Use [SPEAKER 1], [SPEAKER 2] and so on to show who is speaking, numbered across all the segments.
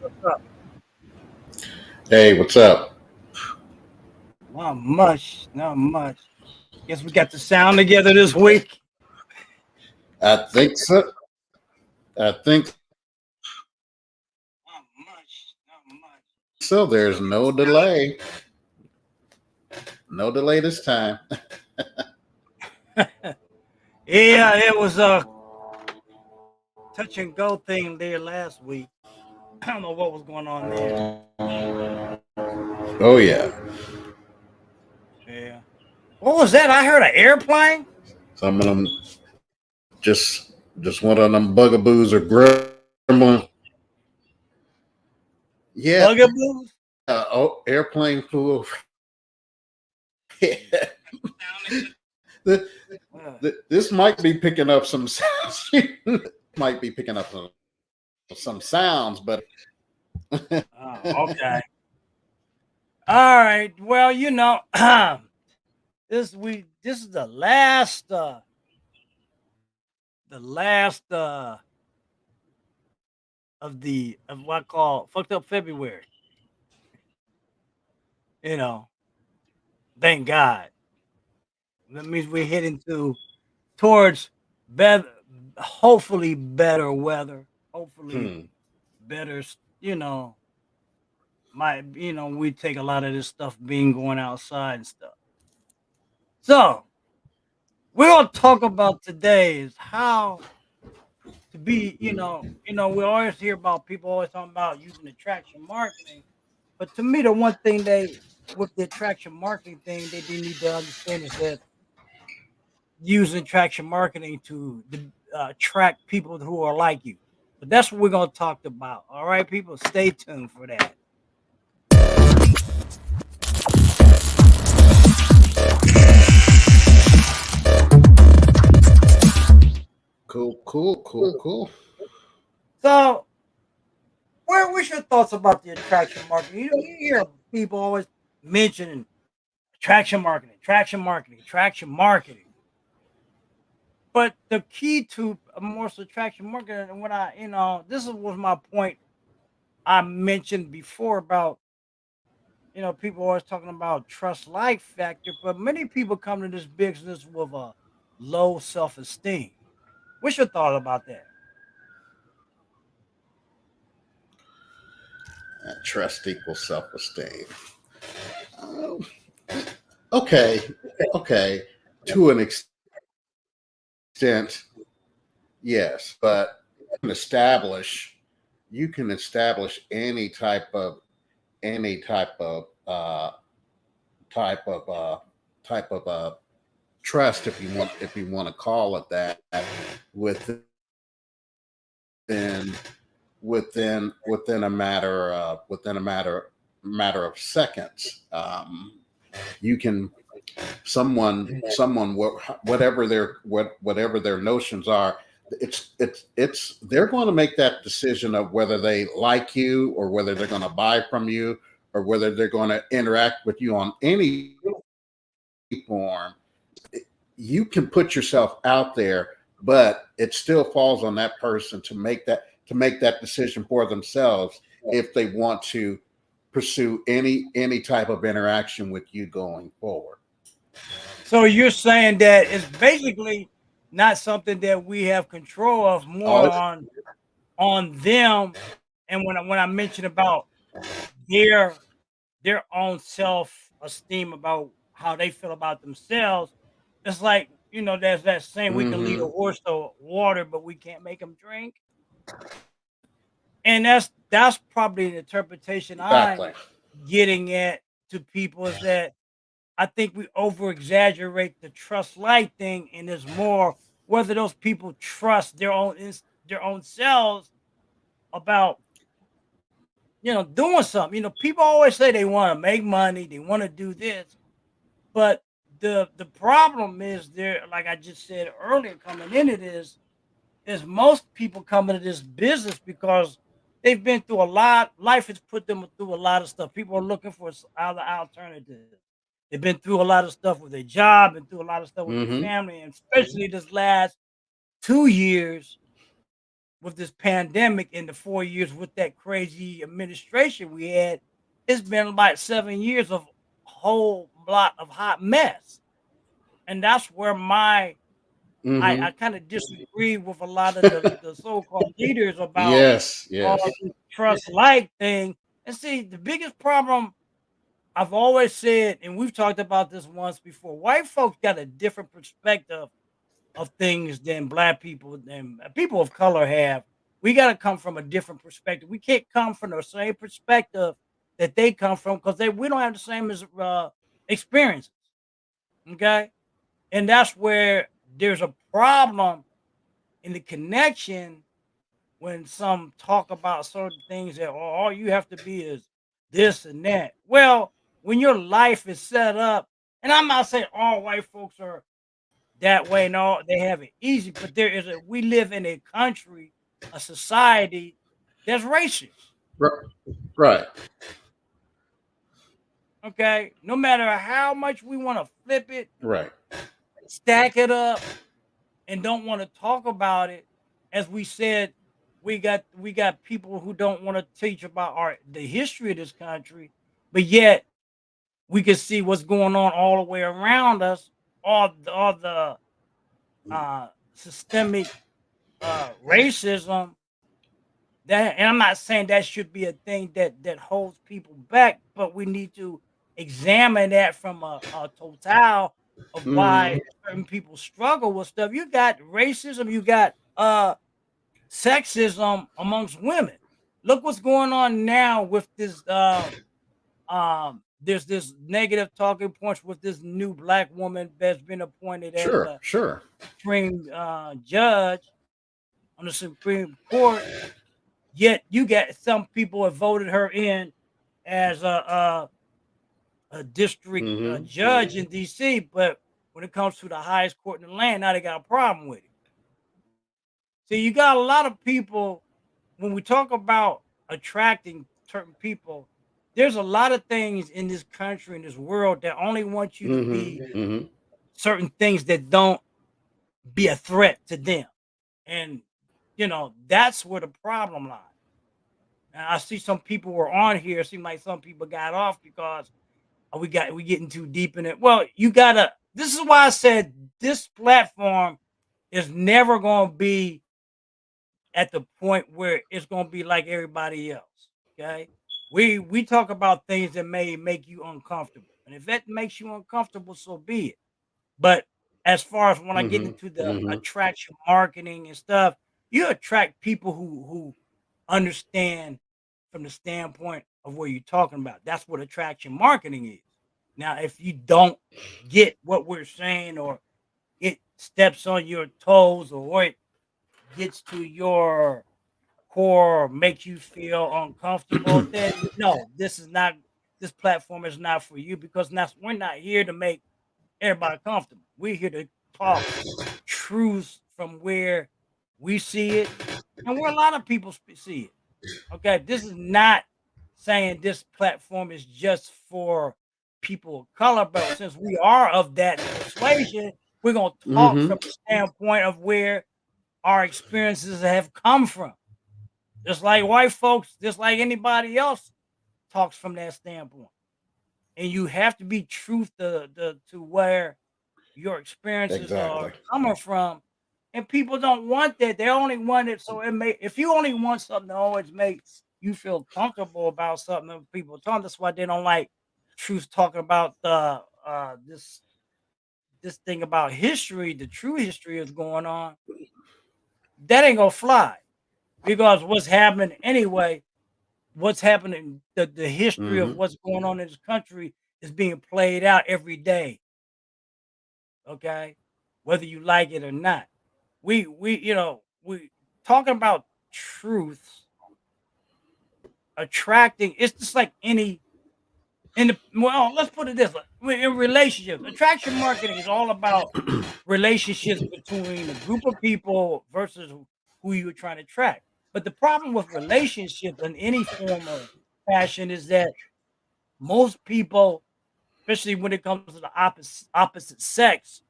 [SPEAKER 1] What's up?
[SPEAKER 2] Hey, what's up?
[SPEAKER 1] Not much. Not much. Guess we got the sound together this week.
[SPEAKER 2] I think so. I think
[SPEAKER 1] Not much. Not
[SPEAKER 2] so. There's no delay. No delay this time.
[SPEAKER 1] much. Yeah, it was a touch and go thing there last week. I don't know what was going on there.
[SPEAKER 2] Oh yeah.
[SPEAKER 1] Yeah. What was that? I heard an airplane.
[SPEAKER 2] Some of them just one of them bugaboos or gremlin. Yeah.
[SPEAKER 1] Bugaboos.
[SPEAKER 2] Oh, airplane flew over. The- this might be picking up some sounds. Might be picking up some sounds, but
[SPEAKER 1] Oh, okay. All right. Well, this is the last of what I call fucked up February. You know, thank God. That means we're heading towards better, hopefully better weather. Hopefully
[SPEAKER 2] hmm.
[SPEAKER 1] better. We take a lot of this stuff being going outside and stuff. So we're gonna talk about today is how to be. We always hear about people always talking about using attraction marketing, but to me, the one thing they with the attraction marketing thing they need to understand is that using traction marketing to attract people who are like you. But that's what we're going to talk about. All right, people, stay tuned for that.
[SPEAKER 2] Cool.
[SPEAKER 1] So, what's your thoughts about the attraction marketing? You hear people always mentioning traction marketing. But the key to a more attraction marketing, and this was my point I mentioned before about people always talking about trust like factor, but many people come to this business with a low self esteem. What's your thought about that?
[SPEAKER 2] Trust equals self-esteem. Oh, okay, okay. To an extent, yes, but establish you can establish any type of type of trust, if you want to call it that, within within a matter of seconds. You can someone whatever their notions are, it's they're going to make that decision of whether they like you or whether they're going to buy from you or whether they're going to interact with you on any form. You can put yourself out there, but it still falls on that person to make that decision for themselves if they want to pursue any type of interaction with you going forward.
[SPEAKER 1] So you're saying that it's basically not something that we have control of, more
[SPEAKER 2] All
[SPEAKER 1] on them. And when I mentioned about their their own self esteem about how they feel about themselves, it's like there's that saying we can lead a
[SPEAKER 2] mm-hmm,
[SPEAKER 1] horse to water, but we can't make him drink. And that's probably the interpretation
[SPEAKER 2] exactly.
[SPEAKER 1] I'm getting at to people is that I think we over exaggerate the trust light thing, and there's more whether those people trust their own selves about doing something. People always say they want to make money, they want to do this, but the problem is there, like I just said earlier, coming into this is most people come into this business because they've been through a lot. Life has put them through a lot of stuff. People are looking for other alternatives. They've been through a lot of stuff with their job and through a lot of stuff with their
[SPEAKER 2] Mm-hmm.
[SPEAKER 1] family, and especially this last 2 years, with this pandemic in the 4 years with that crazy administration we had, it's been about 7 years of whole lot of hot mess. And that's where I
[SPEAKER 2] Mm-hmm.
[SPEAKER 1] kind of disagree with a lot of the so-called leaders about
[SPEAKER 2] Yes,
[SPEAKER 1] all
[SPEAKER 2] yes.
[SPEAKER 1] this trust like thing. And see, the biggest problem I've always said, and we've talked about this once before, white folks got a different perspective of things than black people and people of color have. We got to come from a different perspective. We can't come from the same perspective that they come from because we don't have the same experiences. Okay, and that's where there's a problem in the connection when some talk about certain things that all you have to be is this and that. Well, when your life is set up, and I'm not saying all white folks are that way. No, they have it easy, but we live in a country, a society that's racist.
[SPEAKER 2] R- Right.
[SPEAKER 1] Okay, no matter how much we want to flip it,
[SPEAKER 2] Right.
[SPEAKER 1] stack it up, and don't want to talk about it, as we said, we got people who don't want to teach about the history of this country, but yet we can see what's going on all the way around us, all the systemic racism. That, and I'm not saying that should be a thing that holds people back, but we need to examine that from a total of why
[SPEAKER 2] Mm-hmm.
[SPEAKER 1] certain people struggle with stuff. You got racism, you got sexism amongst women. Look what's going on now with this there's this negative talking points with this new black woman that's been appointed as
[SPEAKER 2] Sure,
[SPEAKER 1] a
[SPEAKER 2] sure.
[SPEAKER 1] supreme judge on the Supreme Court. Yet you got some people have voted her in as a district
[SPEAKER 2] Mm-hmm.
[SPEAKER 1] judge in D.C., but when it comes to the highest court in the land, now they got a problem with it. See, you got a lot of people when we talk about attracting certain people. There's a lot of things in this country, in this world, that only want you to be
[SPEAKER 2] Mm-hmm. Mm-hmm.
[SPEAKER 1] certain things that don't be a threat to them. And that's where the problem lies. And I see some people were on here. It seemed like some people got off because we getting too deep in it. Well, you gotta. This is why I said this platform is never going to be at the point where it's going to be like everybody else. Okay, we talk about things that may make you uncomfortable, and if that makes you uncomfortable, so be it. But as far as when I get
[SPEAKER 2] Mm-hmm.
[SPEAKER 1] into the
[SPEAKER 2] Mm-hmm.
[SPEAKER 1] attraction marketing and stuff, you attract people who understand from the standpoint of where you're talking about. That's what attraction marketing is. Now, if you don't get what we're saying, or it steps on your toes, or it gets to your core, or makes you feel uncomfortable, then no, this platform is not for you, because we're not here to make everybody comfortable. We're here to talk truths from where we see it and where a lot of people see it. Okay, this is not saying this platform is just for people of color, but since we are of that persuasion, we're going to talk
[SPEAKER 2] Mm-hmm.
[SPEAKER 1] from the standpoint of where our experiences have come from. Just like white folks, just like anybody else talks from that standpoint. And you have to be truth to where your experiences are
[SPEAKER 2] Exactly.
[SPEAKER 1] coming from. And people don't want that. They only want it so it may if you only want something to always make you feel comfortable about something that people talk, that's why they don't like truth talking about the this thing about history, the true history is going on. That ain't gonna fly. Because what's happening anyway, what's happening, the history of
[SPEAKER 2] Mm-hmm.
[SPEAKER 1] what's going on in this country is being played out every day. Okay, whether you like it or not. We talking about truths, attracting. It's just like any in the well. Let's put it this way: in relationships, attraction marketing is all about relationships between a group of people versus who you're trying to attract. But the problem with relationships in any form of fashion is that most people, especially when it comes to the opposite sex,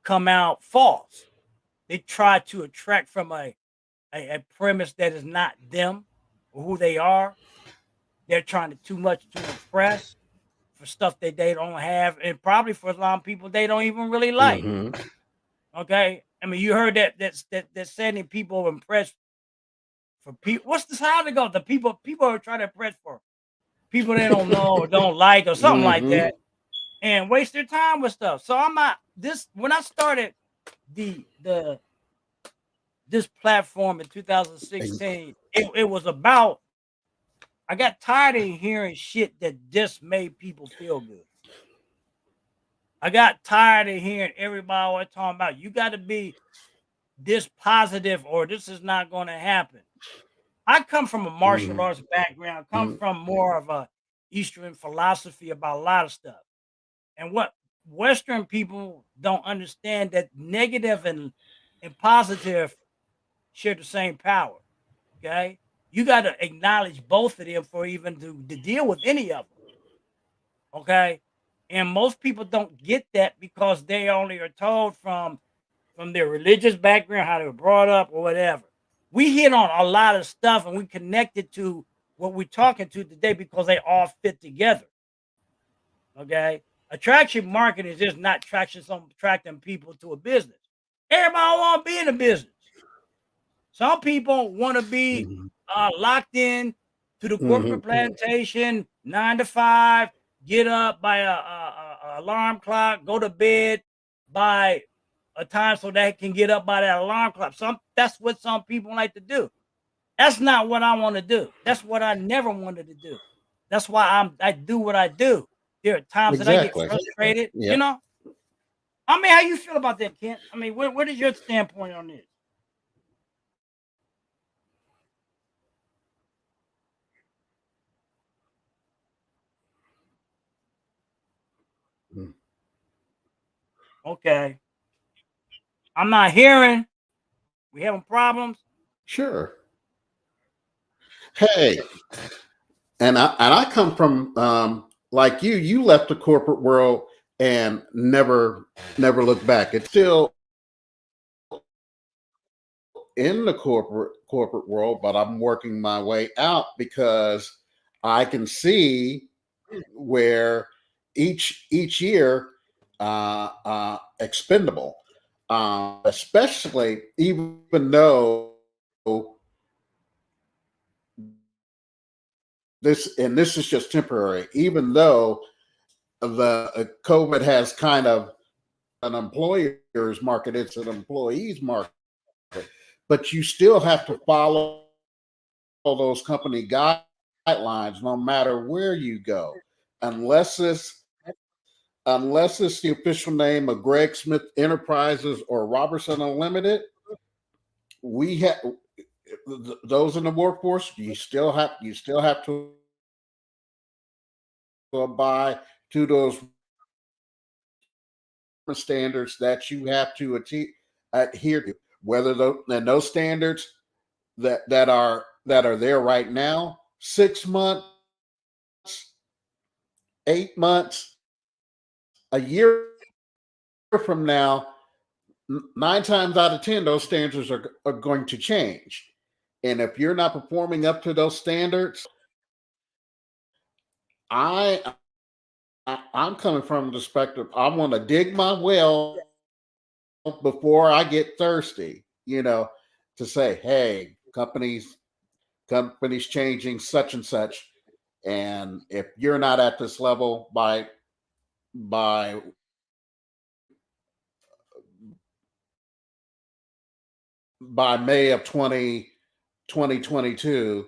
[SPEAKER 1] come out false. They try to attract from a a premise that is not them or who they are. They're trying to too much to impress for stuff that they don't have, and probably for a lot of people they don't even really like.
[SPEAKER 2] Hmm.
[SPEAKER 1] Okay, I mean, you heard that saying people impressed for people. What's this? How to go? The people are trying to impress for people they don't know or don't like or something like
[SPEAKER 2] Hmm.
[SPEAKER 1] that, and waste their time with stuff. So I'm not this when I started the this platform in 2016. It was about I got tired of hearing shit that just made people feel good. I got tired of hearing everybody always talking about you got to be this positive or this is not going to happen. I come from a martial
[SPEAKER 2] Hmm.
[SPEAKER 1] arts background, come from more of a Eastern philosophy about a lot of stuff. And what Western people don't understand that negative and positive share the same power. Okay. You got to acknowledge both of them for even to deal with any of them. Okay. And most people don't get that because they only are told from their religious background, how they were brought up, or whatever. We hit on a lot of stuff and we connected to what we're talking to today because they all fit together. Okay. Attraction marketing is just not attracting people to a business. Everybody want to be in a business. Some people want to be
[SPEAKER 2] Hmm.
[SPEAKER 1] locked in to the corporate
[SPEAKER 2] Hmm.
[SPEAKER 1] plantation, 9 to 5, get up by a alarm clock, go to bed by a time so they can get up by that alarm clock. That's what some people like to do. That's not what I want to do. That's what I never wanted to do. That's why I do what I do. There are times that I get
[SPEAKER 2] Exactly.
[SPEAKER 1] frustrated, you
[SPEAKER 2] Yep.
[SPEAKER 1] know. I mean, how you feel about that, Kent? I mean, what is your standpoint on this?
[SPEAKER 2] Mm.
[SPEAKER 1] Okay. I'm not hearing. We having problems.
[SPEAKER 2] Sure. Hey, and I come from like you. You left the corporate world and never looked back. It's still in the corporate world, but I'm working my way out because I can see where each year expendable, especially even though this is just temporary, even though the COVID has kind of an employer's market, it's an employee's market, but you still have to follow those company guidelines no matter where you go, unless it's the official name of Greg Smith Enterprises or Robertson Unlimited. We have those in the workforce. You still have to abide to those standards that you have to adhere to. Whether those standards that are there right now, 6 months, 8 months, a year from now, 9 times out of 10, those standards are going to change. And if you're not performing up to those standards, I, I'm coming from the perspective I want to dig my well before I get thirsty. To say, hey, companies changing such and such, and if you're not at this level by May of 2022,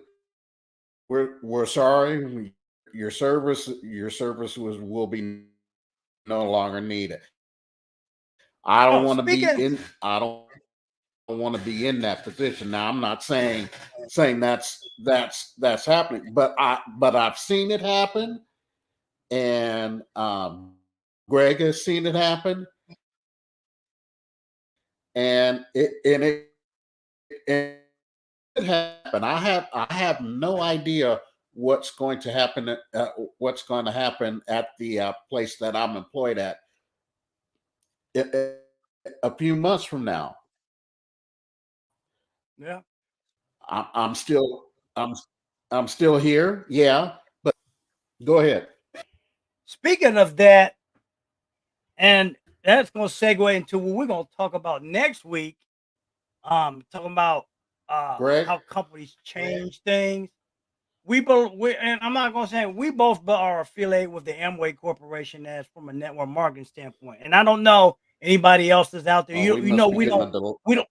[SPEAKER 2] we're sorry, your service will be no longer needed. I don't
[SPEAKER 1] Oh,
[SPEAKER 2] want to be
[SPEAKER 1] speaking.
[SPEAKER 2] in I don't want to be in that position. Now I'm not saying that's happening, but I've seen it happen, and Greg has seen it happen, and it happen. I have no idea what's going to happen at the place that I'm employed at a few months from now.
[SPEAKER 1] Yeah.
[SPEAKER 2] I'm still I'm I'm still here. Yeah, but go ahead.
[SPEAKER 1] Speaking of that, and that's going to segue into what we're going to talk about next week. Talking about
[SPEAKER 2] Greg.
[SPEAKER 1] how companies change things. And I'm not going to say we both are affiliated with the Amway Corporation as from a network marketing standpoint. And I don't know anybody else that's out there.
[SPEAKER 2] Oh, we
[SPEAKER 1] You
[SPEAKER 2] must
[SPEAKER 1] know,
[SPEAKER 2] be getting a little.
[SPEAKER 1] we don't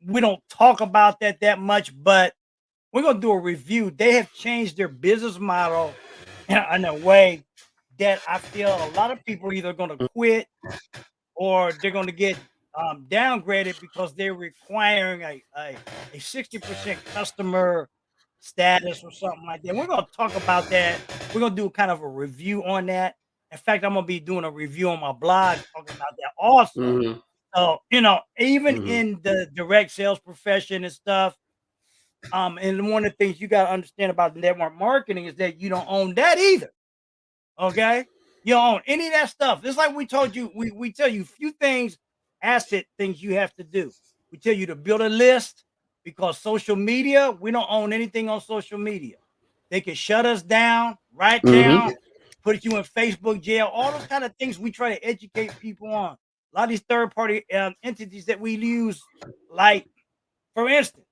[SPEAKER 1] we don't talk about that much, but we're gonna do a review. They have changed their business model in a way that I feel a lot of people are either gonna quit or they're gonna get downgraded because they're requiring a 60% customer status or something like that. We're gonna talk about that. We're gonna do kind of a review on that. In fact, I'm gonna be doing a review on my blog talking about that also.
[SPEAKER 2] Mhm,
[SPEAKER 1] So, even
[SPEAKER 2] mhm,
[SPEAKER 1] in the direct sales profession and stuff, and one of the things you got to understand about network marketing is that you don't own that either. Okay, you don't own any of that stuff. Just like we told you, we tell you a few things, asset things you have to do. We tell you to build a list because social media, we don't own anything on social media. They can shut us down, write
[SPEAKER 2] mhm.
[SPEAKER 1] down, put you in Facebook jail, all those kind of things we try to educate people on. A lot of these third party entities that we use, like for instance,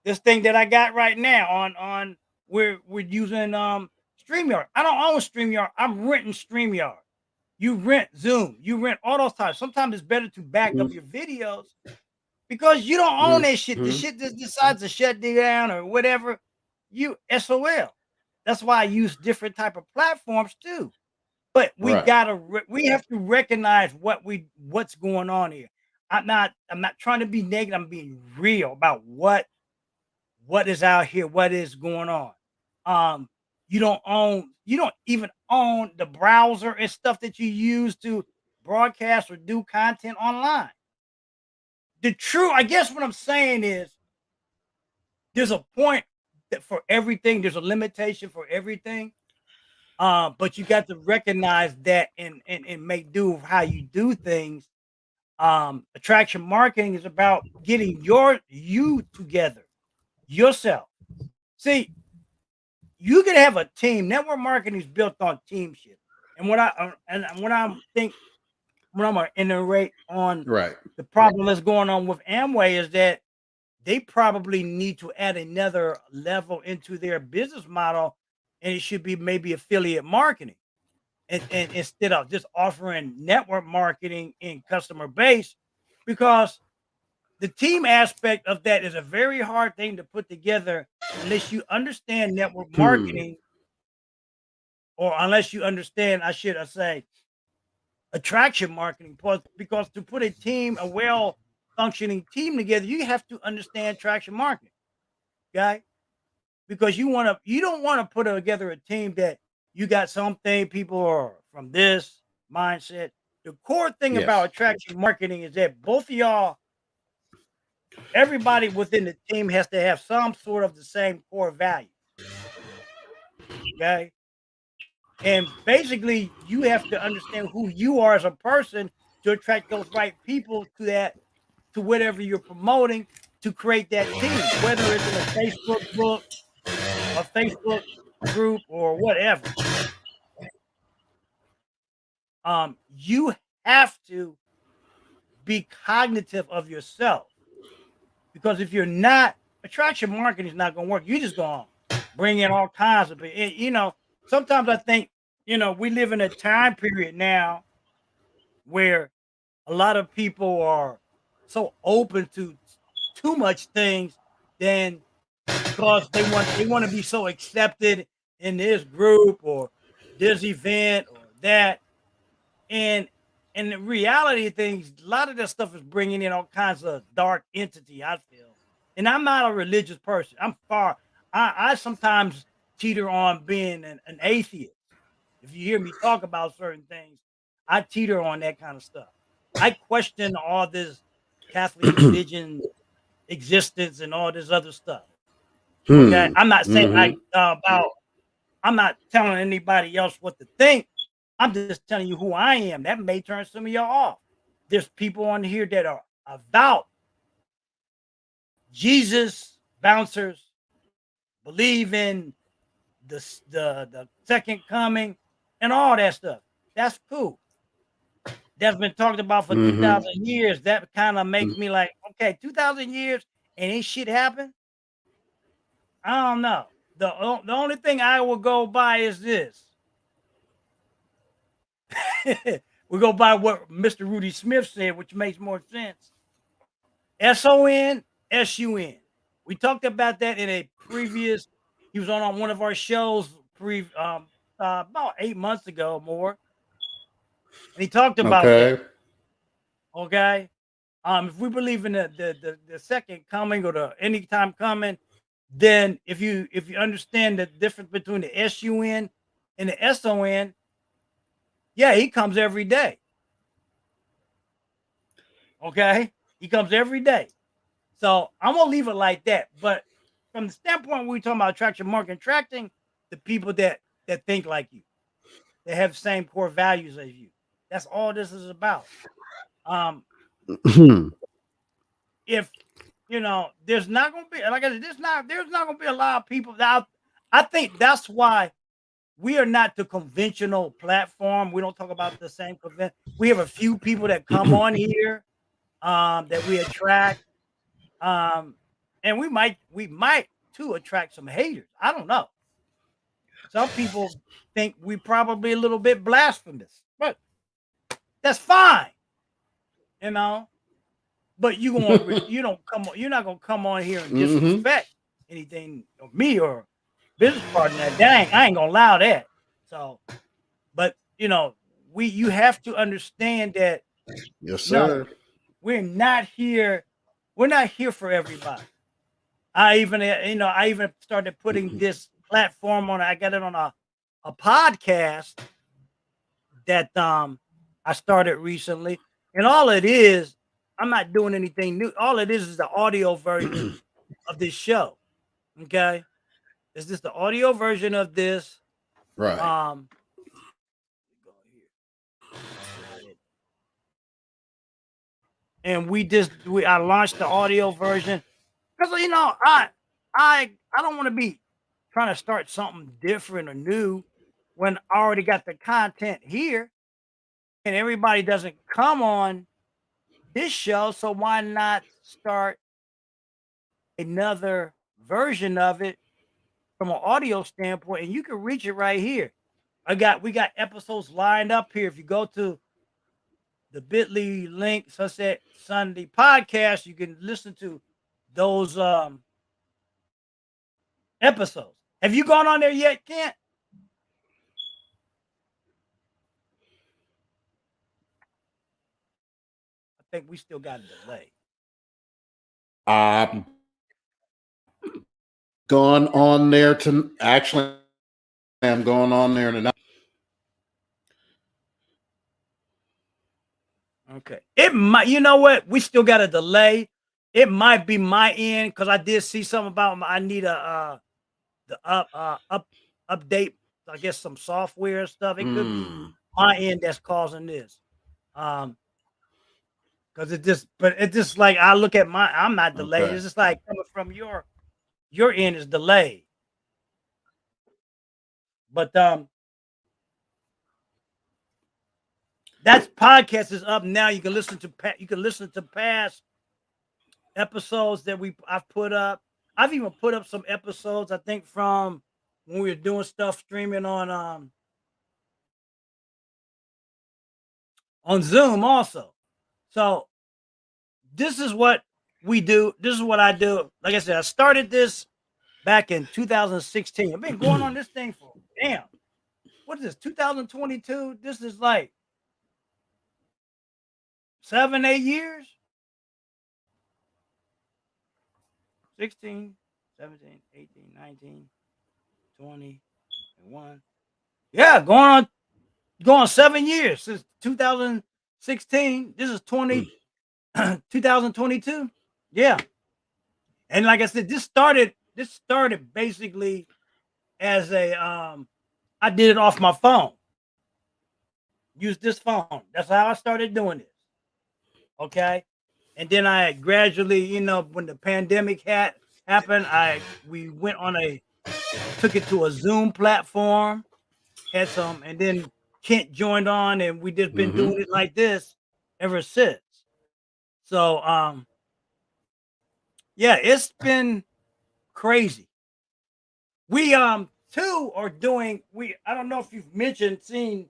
[SPEAKER 1] this thing that I got right now on we're using StreamYard. I don't own StreamYard. I'm renting StreamYard. You rent Zoom. You rent all those types. Sometimes it's better to back up
[SPEAKER 2] Mhm,
[SPEAKER 1] your videos because you don't own that shit. The
[SPEAKER 2] mhm.
[SPEAKER 1] shit just decides to shut down or whatever. You SOL. That's why I use different type of platforms too. But
[SPEAKER 2] Right.
[SPEAKER 1] we have to recognize what's going on here. I'm not trying to be negative. I'm being real about what is out here, what is going on. Um, you don't even own the browser and stuff that you use to broadcast or do content online. I guess what I'm saying is there's a point that for everything, there's a limitation for everything. But you got to recognize that and make do of how you do things. Attraction marketing is about getting you together yourself. See, you can have a team. Network marketing is built on teamship. And what I'm think what I'm gonna iterate on
[SPEAKER 2] Right.
[SPEAKER 1] the problem that's going on with Amway is that they probably need to add another level into their business model, and it should be maybe affiliate marketing. And instead of just offering network marketing in customer base, because the team aspect of that is a very hard thing to put together unless you understand network
[SPEAKER 2] Hmm.
[SPEAKER 1] marketing or unless you understand, I say, attraction marketing. Because to put a well functioning team together, you have to understand attraction marketing, okay? Because you don't want to put together a team that you got something people are from this mindset. The core thing about
[SPEAKER 2] Yes.
[SPEAKER 1] attraction marketing is that both of y'all, everybody within the team has to have some sort of the same core value, okay? And basically, you have to understand who you are as a person to attract those right people to whatever you're promoting to create that team, whether it's in a Facebook book, a Facebook group, or whatever. You have to be cognitive of yourself because if you're not, attraction marketing is not going to work. You're just going to bring in all kinds of people. Sometimes I think, we live in a time period now where a lot of people are so open to too much things then because they want to be so accepted in this group or this event or that and the reality of things, a lot of that stuff is bringing in all kinds of dark entity, I feel. And I'm not a religious person. I sometimes teeter on being an atheist. If you hear me talk about certain things, I teeter on that kind of stuff. I question all this Catholic religion existence and all this other stuff. Okay.
[SPEAKER 2] Hmm.
[SPEAKER 1] I'm not saying
[SPEAKER 2] Mhm.
[SPEAKER 1] I'm not telling anybody else what to think. I'm just telling you who I am. That may turn some of y'all off. There's people on here that are about Jesus bouncers, believe in the second coming, and all that stuff. That's cool. That's been talked about for
[SPEAKER 2] Mm-hmm.
[SPEAKER 1] 2,000 years. That kind of make me like, okay, 2,000 years and ain't shit happen. I don't know. The only thing I will go by is this. We go by what Mr. Rudy Smith said, which makes more sense. SON, SUN. We talked about that in a previous. He was on one of our shows about 8 months ago or more, and he talked about that.
[SPEAKER 2] Okay.
[SPEAKER 1] Okay, if we believe in the second coming or the anytime coming, then if you understand the difference between the SUN and the SON, yeah, he comes every day. Okay, he comes every day. So I'm gonna leave it like that. But from the standpoint we talking about attraction marketing, attracting the people that think like you, that have the same core values as you. That's all this is about. Um, if there's not gonna be like I said, there's not gonna be a lot of people that I think that's why we are not the conventional platform. We don't talk about the same convent. We have a few people that come on here that we attract. Um, and we might too attract some haters. I don't know. Some people think we probably a little bit blasphemous, but that's fine, you know. But you're not gonna come on here and
[SPEAKER 2] Mm-hmm.
[SPEAKER 1] disrespect anything or me or business partner. I ain't gonna allow that. So, but you have to understand that
[SPEAKER 2] Yes,
[SPEAKER 1] no,
[SPEAKER 2] sir.
[SPEAKER 1] we're not here. We're not here for everybody. I even started putting this platform on. I got it on a podcast that I started recently, and all it is, I'm not doing anything new. All it is the audio version of this show. Okay, it's just the audio version of this.
[SPEAKER 2] Right.
[SPEAKER 1] Um, go here, add it, and I launched the audio version because I don't want to be trying to start something different or new when I already got the content here and everybody doesn't come on this show. So why not start another version of it from an audio standpoint? And you can reach it right here. We got episodes lined up here. If you go to the bit.ly link, Sunset Sunday podcast, you can listen to those episodes. Have you gone on there yet, Kent? I think we still got a delay.
[SPEAKER 2] I'm going on there to actually. I'm going on there tonight.
[SPEAKER 1] Okay. It might, you know what? We still got a delay. It might be my end because I did see something about I need the update, I guess some software and stuff. It could be my end that's causing this. Because it just like I look at I'm not delayed.
[SPEAKER 2] Okay.
[SPEAKER 1] It's just like coming from your end is delayed. But that podcast is up now. You can listen to past episodes that I've put up. I've even put up some episodes, I think, from when we were doing stuff streaming on Zoom also. So this is what we do. This is what I do. Like I said, I started this back in 2016. I've been going on this thing for what is this? 2022. This is like 7, 8 years. 16, 17, 18, 19, 20, 21. Yeah, going 7 years since 2016. This is 2022. Yeah. And like I said, this started basically as a I did it off my phone. Use this phone. That's how I started doing this. Okay. and then I gradually, when the pandemic happened, I we went on a took it to a Zoom platform, had some, and then Kent joined on, and we just been
[SPEAKER 2] Mm-hmm.
[SPEAKER 1] doing it like this ever since. So, yeah, it's been crazy. We too are doing. We I don't know if you've mentioned seen.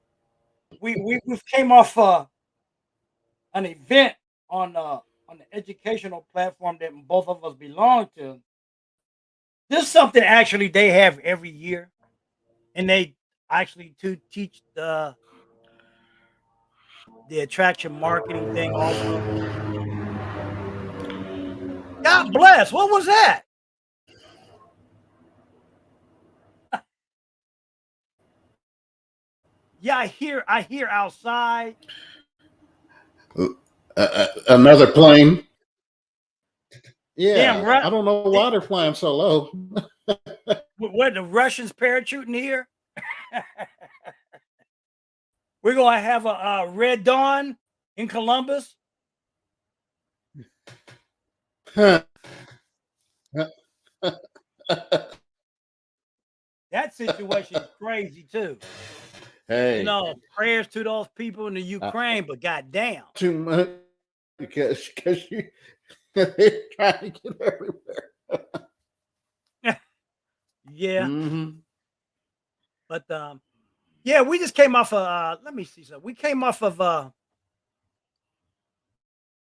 [SPEAKER 1] We came off an event on the educational platform that both of us belong to. This is something actually they have every year, and they actually to teach the attraction marketing thing also. God bless. What was that? Yeah, I hear outside.
[SPEAKER 2] Another plane.
[SPEAKER 1] Damn,
[SPEAKER 2] Yeah,
[SPEAKER 1] right.
[SPEAKER 2] I don't know why they're flying so low.
[SPEAKER 1] What the Russians parachuting here? We're gonna have a red dawn in Columbus. That situation is crazy too.
[SPEAKER 2] Hey,
[SPEAKER 1] Prayers to those people in the
[SPEAKER 2] uh,
[SPEAKER 1] Ukraine, but goddamn.
[SPEAKER 2] too much because you they're trying to get everywhere.
[SPEAKER 1] Yeah,
[SPEAKER 2] Mm-hmm.
[SPEAKER 1] but yeah, we just came off of let me see something. We came off of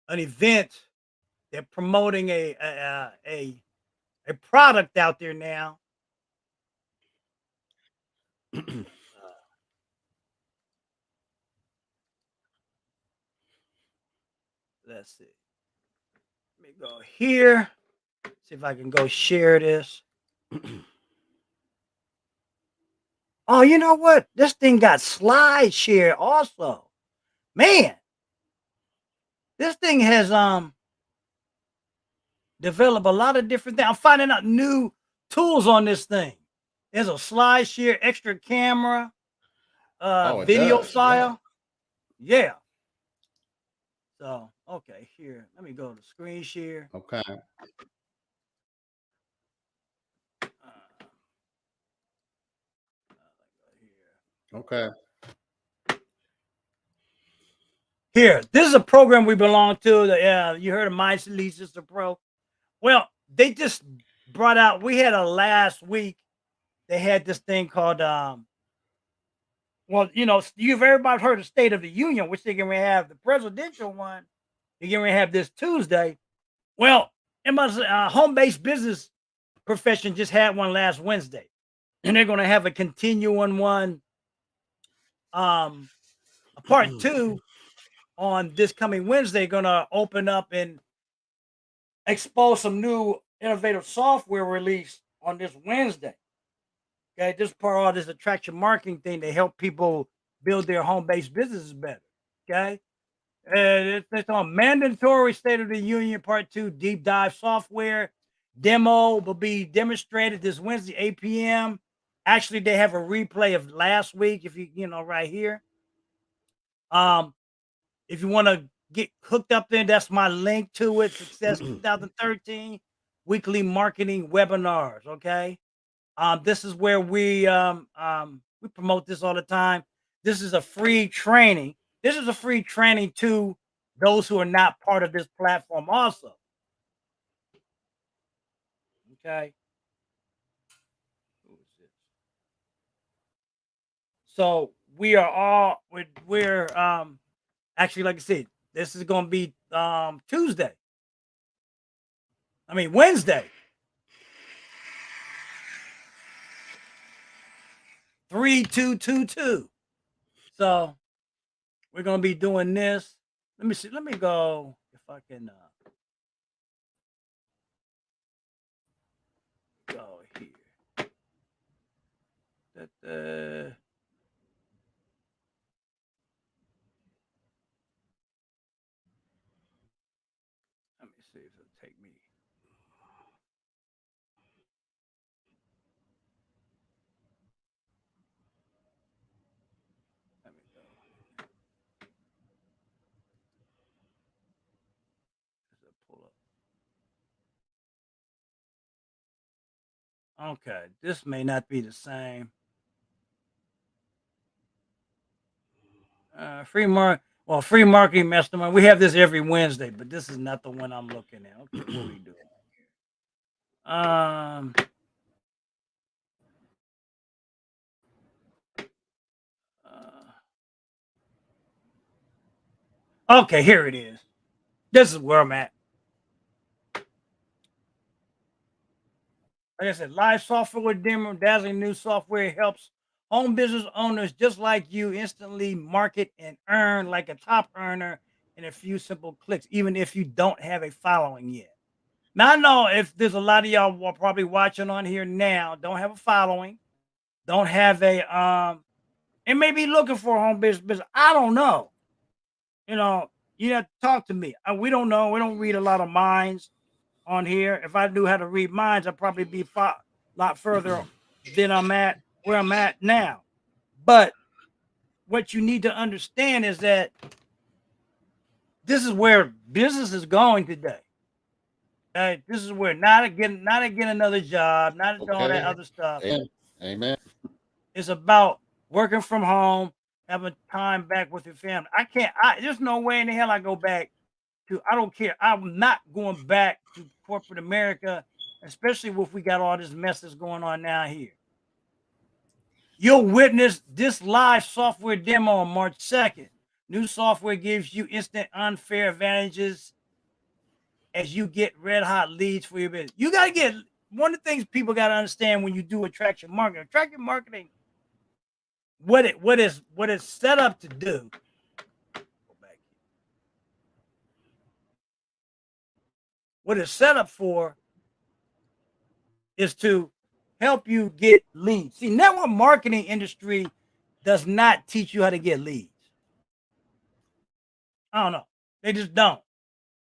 [SPEAKER 1] an event. They're promoting a product out there now. Uh, let's see. Let me go here. See if I can go share this. Oh, you know what? This thing got slide share also. Man, this thing has developed a lot of different things. I'm finding out new tools on this thing. There's a slide share, extra camera,
[SPEAKER 2] Oh, it
[SPEAKER 1] video
[SPEAKER 2] does. Yeah.
[SPEAKER 1] file. Yeah. So okay, here. Let me go to screen share.
[SPEAKER 2] Okay.
[SPEAKER 1] Uh, here.
[SPEAKER 2] Okay.
[SPEAKER 1] Here, this is a program we belong to. You heard of Mind Lead Sister Pro. Well, they just brought out. We had a last week. They had this thing called well, you've everybody heard of State of the Union, which they're gonna have the presidential one. They're gonna have this Tuesday. Well, it must home-based business profession just had one last Wednesday, and they're gonna have a continuing one, um, a part two on this coming Wednesday. Gonna open up and expose some new innovative software release on this Wednesday. Okay, this part of all this attraction marketing thing to help people build their home-based businesses better. Okay, and it's on mandatory State of the Union Part Two deep dive software demo will be demonstrated this Wednesday 8 p.m. Actually, they have a replay of last week. If right here. Um, if you want to get hooked up there, that's my link to it. Success 2013 weekly marketing webinars. Okay. This is where we promote this all the time. This is a free training. This is a free training to those who are not part of this platform, also. Okay. Who is this? So we are all we're actually, like I said, this is gonna be Tuesday. I mean Wednesday, 3222. So we're gonna be doing this. Let me see. Let me go if I can go here. Let me see if it'll take me. Let me go. Okay, this may not be the same. Free marketing mastermind. We have this every Wednesday, but this is not the one I'm looking at. Okay, what we doing? Um, okay, here it is. This is where I'm at. Like I said, live software with demo, dazzling new software helps home business owners just like you instantly market and earn like a top earner in a few simple clicks, even if you don't have a following yet. Now I know if there's a lot of y'all probably watching on here now, don't have a following, don't have a and maybe looking for a home business. I don't know. You know, you have to talk to me. We don't know. We don't read a lot of minds on here. If I knew how to read minds, I'd probably be a lot further than I'm at where I'm at now. But what you need to understand is that this is where business is going today. This is where not again another job, not all that
[SPEAKER 2] Okay.
[SPEAKER 1] other stuff.
[SPEAKER 2] Amen.
[SPEAKER 1] It's about working from home, having time back with your family. There's no way in the hell I go back to, I don't care. I'm not going back to corporate America, especially if we got all this mess that's going on now here. You'll witness this live software demo on March 2nd. New software gives you instant unfair advantages as you get red hot leads for your business. You got to get one of the things people got to understand when you do attraction marketing. Attraction marketing, what it's set up to do. Go back. What it's set up for is to help you get leads. See, network marketing industry does not teach you how to get leads. I don't know. They just don't.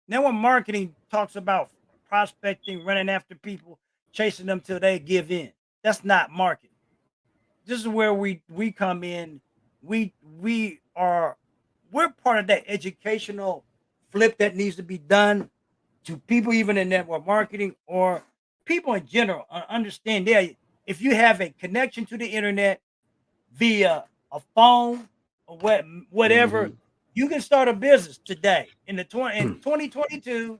[SPEAKER 1] Network marketing talks about prospecting, running after people, chasing them till they give in. That's not marketing. This is where we come in. We're part of that educational flip that needs to be done to people even in network marketing or people in general. Understand there, if you have a connection to the internet via a phone or whatever,
[SPEAKER 2] Mm-hmm.
[SPEAKER 1] you can start a business today in 2022.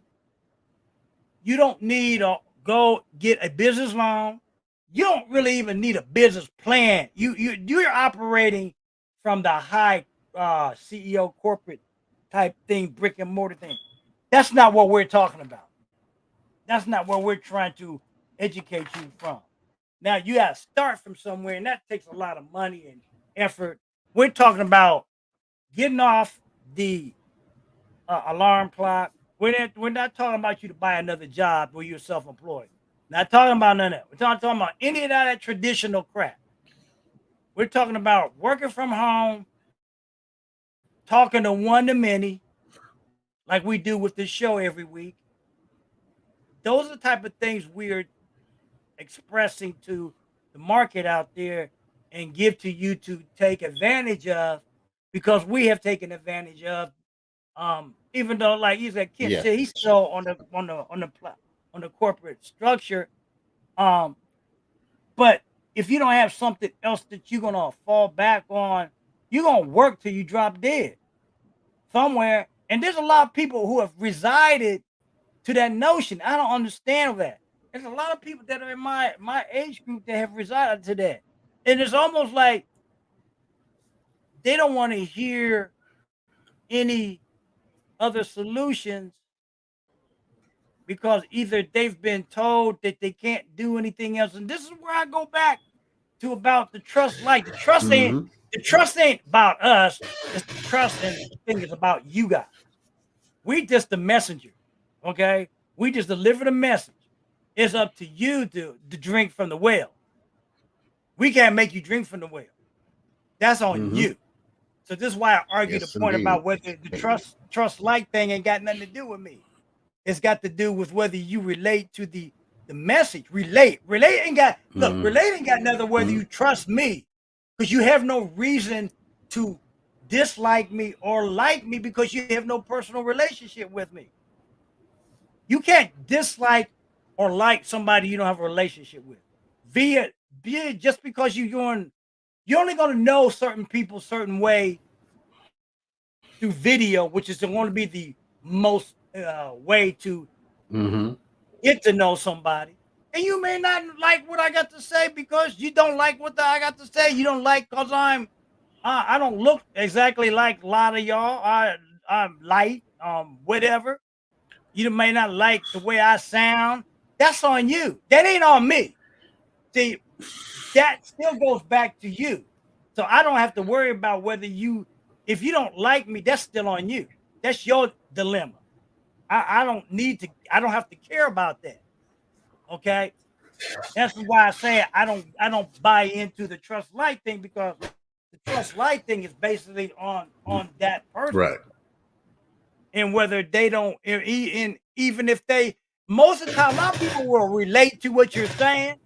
[SPEAKER 1] You don't need to go get a business loan. You don't really even need a business plan. You're operating from the high CEO corporate type thing, brick and mortar thing. That's not what we're talking about. That's not where we're trying to educate you from. Now you got to start from somewhere, and that takes a lot of money and effort. We're talking about getting off the alarm clock. We're not talking about you to buy another job where you're self-employed. Not talking about none of that. We're talking about any of that traditional crap. We're talking about working from home, talking to one to many, like we do with this show every week. Those are the type of things we're expressing to the market out there and give to you to take advantage of, because we have taken advantage of. Even though, like you said, Kent said he's
[SPEAKER 2] Yes.
[SPEAKER 1] still on the corporate structure. Um, but if you don't have something else that you're gonna fall back on, you're gonna work till you drop dead somewhere. And there's a lot of people who have resided to that notion. I don't understand that. There's a lot of people that are in my age group that have resided to that. And it's almost like they don't want to hear any other solutions because either they've been told that they can't do anything else. And this is where I go back to about the trust. Like
[SPEAKER 2] Mm-hmm.
[SPEAKER 1] the trust ain't about us. It's the trust and the thing is about you guys. We just the messenger. Okay. We just deliver the message. It's up to you to drink from the well. We can't make you drink from the well. That's on
[SPEAKER 2] Mm-hmm.
[SPEAKER 1] you. So this is why I argue the
[SPEAKER 2] Yes,
[SPEAKER 1] point about
[SPEAKER 2] indeed.
[SPEAKER 1] whether the trust like thing ain't got nothing to do with me. It's got to do with whether you relate to the message. Relate ain't got look.
[SPEAKER 2] Mm-hmm.
[SPEAKER 1] Relate ain't got nothing whether you trust me, because you have no reason to dislike me or like me because you have no personal relationship with me. You can't dislike or like somebody you don't have a relationship with. via just because you're only going to know certain people certain way through video, which is going to be the most way to
[SPEAKER 2] Mm-hmm.
[SPEAKER 1] get to know somebody. And you may not like what I got to say because you don't like what I got to say. You don't like because I don't look exactly like a lot of y'all. I'm light, whatever. You may not like the way I sound. That's on you. That ain't on me. See, that still goes back to you. So I don't have to worry about if you don't like me, that's still on you. That's your dilemma. I don't need to, I don't have to care about that. Okay. That's why I say I don't buy into the trust light thing, because the trust light thing is basically on that person,
[SPEAKER 2] Right.
[SPEAKER 1] and whether they don't and even if they, most of the time a lot of people will relate to what you're saying,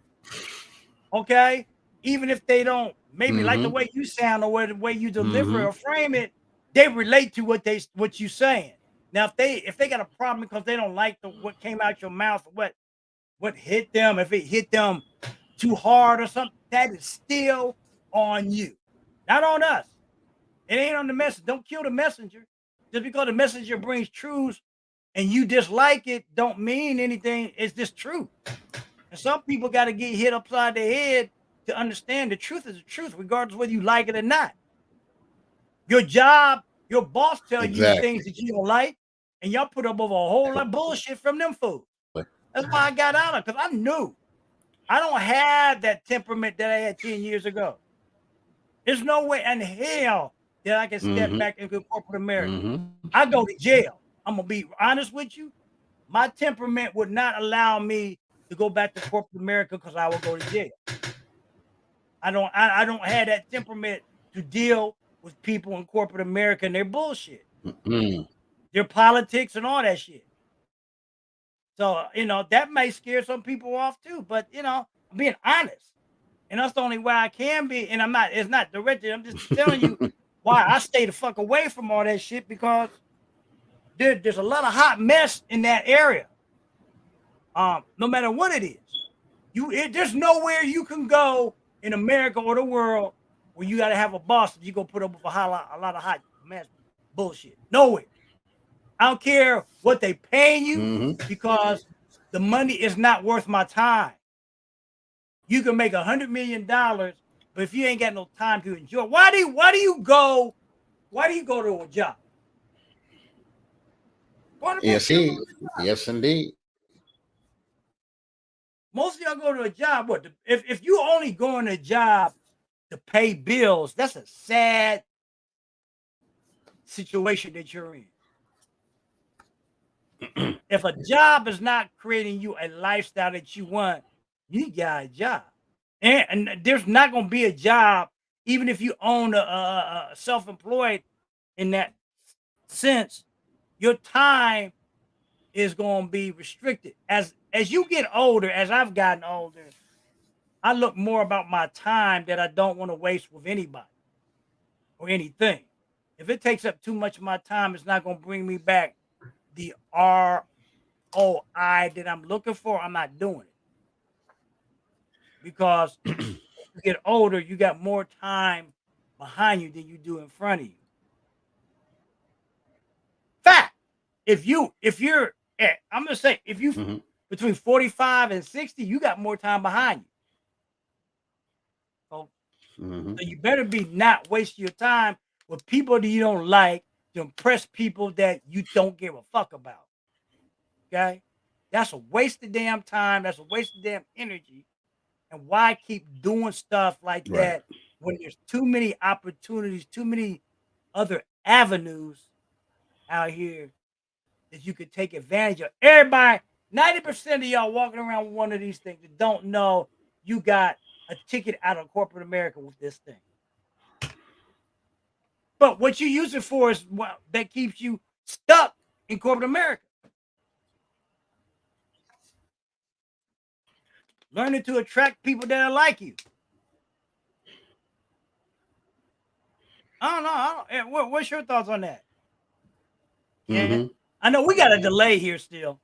[SPEAKER 1] okay? Even if they don't maybe like the
[SPEAKER 2] Mm-hmm.
[SPEAKER 1] way you sound or the way you deliver
[SPEAKER 2] Mm-hmm.
[SPEAKER 1] or frame it, they relate to what you saying. Now if they got a problem because they don't like what came out your mouth, or what hit them, if it hit them too hard or something, that is still on you, not on us. It ain't on the message. Don't kill the messenger. Just because the messenger brings truth and you dislike it, don't mean anything. It's just truth. And some people got to get hit upside the head to understand the truth is the truth, regardless whether you like it or not. Your job, your boss tell you things
[SPEAKER 2] Exactly.
[SPEAKER 1] that you don't like, and y'all put up with a whole lot of bullshit from them fools. That's why I got out of, because I knew I don't have that temperament that I had 10 years ago. There's no way in hell that I can step
[SPEAKER 2] Mm-hmm.
[SPEAKER 1] back into corporate America.
[SPEAKER 2] Mm-hmm.
[SPEAKER 1] I go to jail. I'm gonna be honest with you. My temperament would not allow me to go back to corporate America because I will go to jail. I don't have that temperament to deal with people in corporate America and their bullshit,
[SPEAKER 2] Mm-hmm.
[SPEAKER 1] their politics and all that shit. So, that may scare some people off too, but I'm being honest. And that's the only way I can be. And it's not directed. I'm just telling you why I stay the fuck away from all that shit, because there's a lot of hot mess in that area. No matter what it is. There's nowhere you can go in America or the world where you got to have a boss that you go put up with a lot of hot mess bullshit. Nowhere. I don't care what they paying you,
[SPEAKER 2] Mm-hmm.
[SPEAKER 1] because the money is not worth my time. You can make $100 million, but if you ain't got no time to enjoy, why do you go to a job? Why the fuck
[SPEAKER 2] Yes,
[SPEAKER 1] you go to
[SPEAKER 2] he.
[SPEAKER 1] a job?
[SPEAKER 2] Yes, indeed.
[SPEAKER 1] Most of y'all go to a job. If you only going to a job to pay bills, that's a sad situation that you're in. If a job is not creating you a lifestyle that you want, you got a job. And there's not going to be a job, even if you own a self-employed in that sense, your time is going to be restricted. As you get older, as I've gotten older, I look more about my time that I don't want to waste with anybody or anything. If it takes up too much of my time, it's not going to bring me back the ROI that I'm looking for. I'm not doing it, because as you get older, you got more time behind you than you do in front of you. Fact. I'm gonna say, if you
[SPEAKER 2] Mm-hmm.
[SPEAKER 1] between 45 and 60, you got more time behind you. So,
[SPEAKER 2] Mm-hmm.
[SPEAKER 1] so you better be not wasting your time with people that you don't like to impress people that you don't give a fuck about. Okay? That's a waste of damn time. That's a waste of damn energy. And why keep doing stuff like
[SPEAKER 2] Right.
[SPEAKER 1] that when there's too many opportunities, too many other avenues out here that you could take advantage of? Everybody, 90% of y'all walking around with one of these things that don't know you got a ticket out of corporate America with this thing. But what you use it for is what that keeps you stuck in corporate America. Learning to attract people that are like you. I don't know. What's your thoughts on that? Yeah.
[SPEAKER 2] Mm-hmm.
[SPEAKER 1] I know we got a delay here still.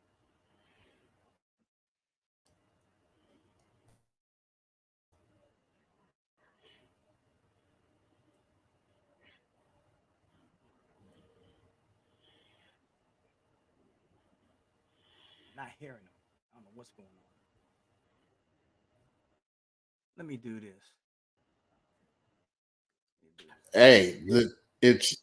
[SPEAKER 1] not hearing them. I don't know what's going on. Let me do this. Let me do this.
[SPEAKER 2] Hey, it's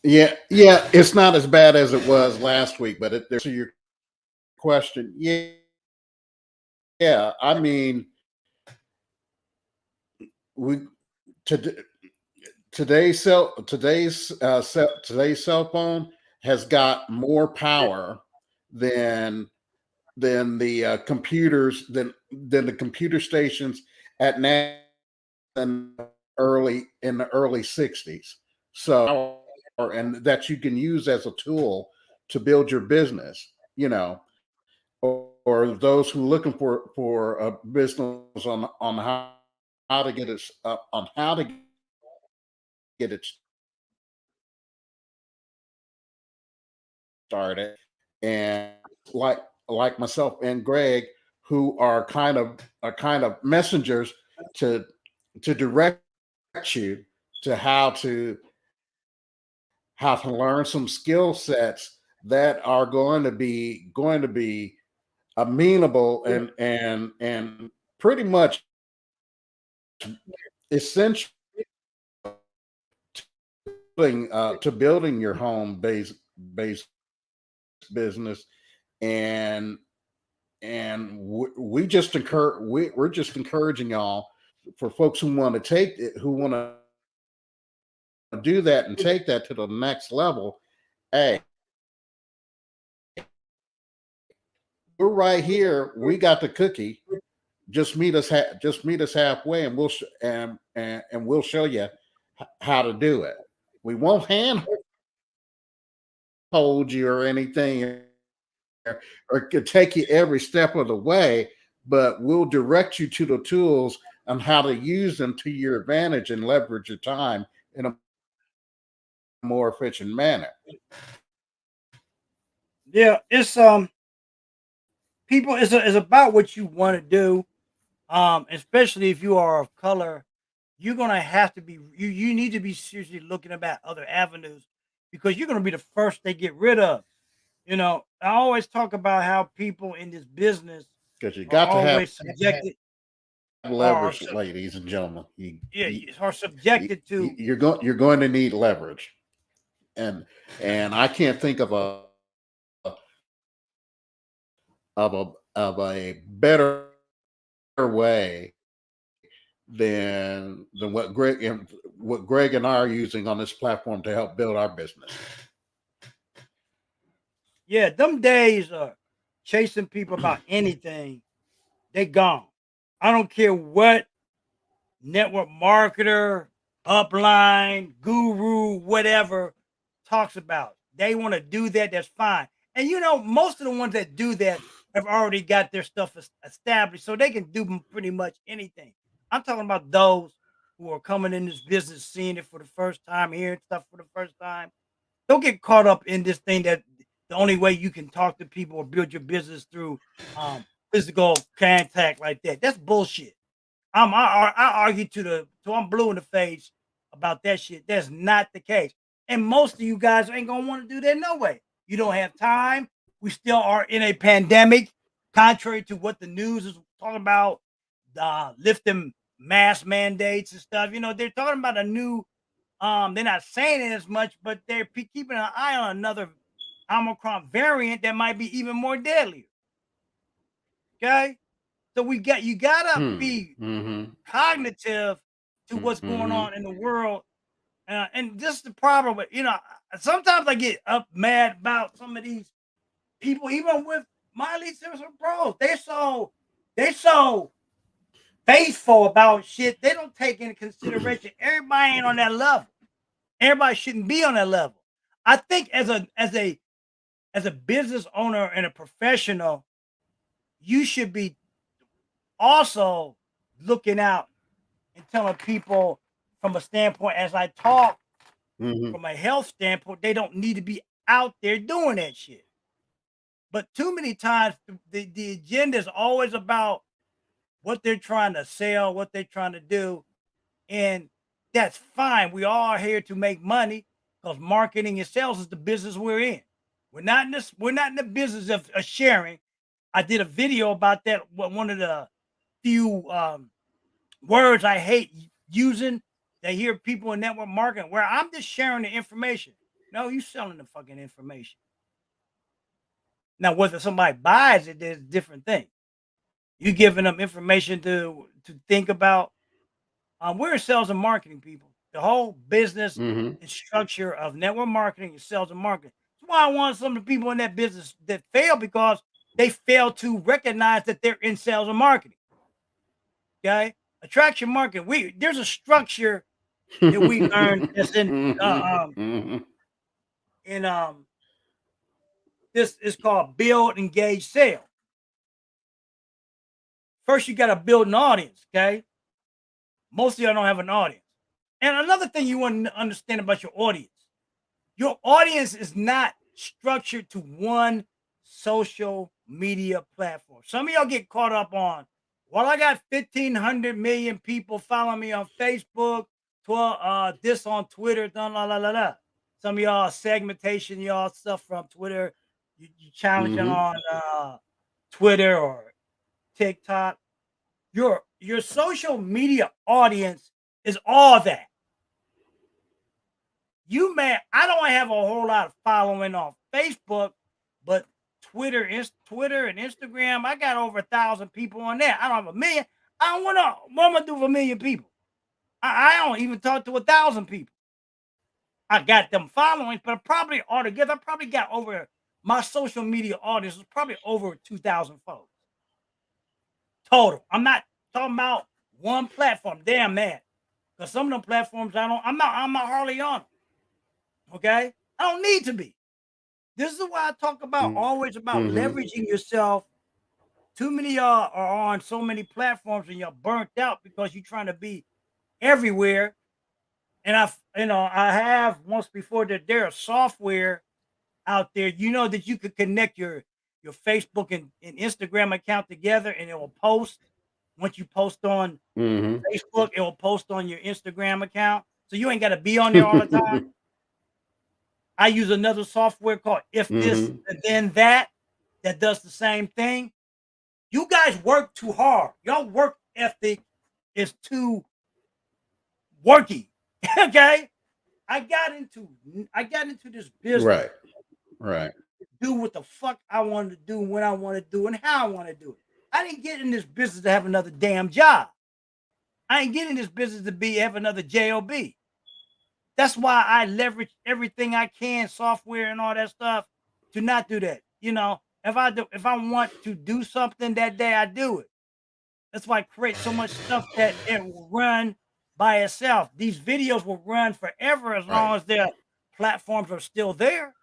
[SPEAKER 2] yeah, it's not as bad as it was last week, but to your question, yeah, I mean, we to, today's cell phone has got more power than the computers than the computer stations at NASA in the early 60s. So, and that you can use as a tool to build your business, or those who are looking for a business on how to get it on how to get it started, and like like myself and Greg, who are kind of messengers to direct you to how to learn some skill sets that are going to be amenable and pretty much essential to building your home based business. And and we're just encouraging y'all, for folks who want to take it, who want to do that and take that to the next level. Hey, we're right here. We got the cookie. Just meet us halfway, and and we'll show you how to do it. We won't handhold you or anything, or could take you every step of the way, but we'll direct you to the tools on how to use them to your advantage and leverage your time in a more efficient manner.
[SPEAKER 1] Yeah, it's people. It's about what you want to do. Especially if you are of color, you're gonna have to be. You need to be seriously looking about other avenues because you're gonna be the first they get rid of. I always talk about how people in this business
[SPEAKER 2] Because you
[SPEAKER 1] are
[SPEAKER 2] got to have
[SPEAKER 1] always subjected are
[SPEAKER 2] leverage, ladies and gentlemen.
[SPEAKER 1] yeah, are subjected to.
[SPEAKER 2] You're going to need leverage, and I can't think of a better way than what Greg and I are using on this platform to help build our business.
[SPEAKER 1] Yeah, them days are chasing people about anything. They gone. I don't care what network marketer, upline, guru, whatever talks about. They want to do that. That's fine. And most of the ones that do that have already got their stuff established, so they can do pretty much anything. I'm talking about those who are coming in this business, seeing it for the first time, hearing stuff for the first time. Don't get caught up in this thing that the only way you can talk to people or build your business through physical contact like that. That's bullshit. I argue till I'm blue in the face about that shit. That's not the case. And most of you guys ain't gonna want to do that no way. You don't have time. We still are in a pandemic, contrary to what the news is talking about, lifting mask mandates and stuff. They're talking about a new they're not saying it as much, but they're keeping an eye on another Omicron variant that might be even more deadly. Okay. So you gotta be
[SPEAKER 2] Mm-hmm.
[SPEAKER 1] cognitive to what's going
[SPEAKER 2] Mm-hmm.
[SPEAKER 1] on in the world. And this is the problem with, sometimes I get up mad about some of these people, even with Miley Cyrus Bros. They so faithful about shit. They don't take into consideration everybody ain't on that level. Everybody shouldn't be on that level. I think as a business owner and a professional, you should be also looking out and telling people from a standpoint, as I talk
[SPEAKER 2] Mm-hmm.
[SPEAKER 1] from a health standpoint, they don't need to be out there doing that shit. But too many times the agenda is always about what they're trying to sell, what they're trying to do. And that's fine. We all are here to make money because marketing and sales is the business we're in. We're not in this. We're not in the business of sharing. I did a video about that. One of the few words I hate using. They hear people in network marketing where I'm just sharing the information. No, you selling the fucking information. Now, whether somebody buys it, there's a different thing. You giving them information to think about. We're sales and marketing people. The whole business
[SPEAKER 2] Mm-hmm.
[SPEAKER 1] and structure of network marketing is sales and marketing. That's why I want some of the people in that business that fail because they fail to recognize that they're in sales and marketing. Okay, attraction marketing. There's a structure that we learned that's
[SPEAKER 2] Mm-hmm.
[SPEAKER 1] in this is called build, engage, sell. First, you got to build an audience. Okay, most of y'all don't have an audience. And another thing you want to understand about your audience is not structured to one social media platform. Some of y'all get caught up on, well, I got 1,500 million people following me on Facebook, 12, this on Twitter, la la la la. Some of y'all segmentation, y'all stuff from Twitter, you challenging
[SPEAKER 2] Mm-hmm.
[SPEAKER 1] on Twitter or TikTok. Your social media audience is all that. I don't have a whole lot of following on Facebook, but Twitter and Instagram, I got over 1,000 people on there. I don't have a million. I don't want to. What am I do for a million people? I don't even talk to 1,000 people. I got them following, but probably altogether, I probably got over my social media audience is probably over 2,000 folks total. I'm not talking about one platform. Damn that, because some of them platforms I'm not hardly on them. Okay, I don't need to be. This is why I talk about always about
[SPEAKER 2] Mm-hmm.
[SPEAKER 1] leveraging yourself. Too many of y'all are on so many platforms and you're burnt out because you're trying to be everywhere. And I have once before that there are software out there, that you could connect your Facebook and Instagram account together and it will post. Once you post on
[SPEAKER 2] Mm-hmm.
[SPEAKER 1] Facebook, it will post on your Instagram account. So you ain't got to be on there all the time. I use another software called If This
[SPEAKER 2] Mm-hmm.
[SPEAKER 1] and Then that does the same thing. You guys work too hard. Y'all work ethic is too worky. Okay. I got into this business
[SPEAKER 2] Right. Right.
[SPEAKER 1] to do what the fuck I wanted to do when I want to do and how I want to do it. I didn't get in this business to have another damn job. I ain't getting in this business to have another job. That's why I leverage everything I can, software and all that stuff, to not do that. If I want to do something that day, I do it. That's why I create so much stuff that it will run by itself. These videos will run forever as
[SPEAKER 2] Right.
[SPEAKER 1] long as their platforms are still there.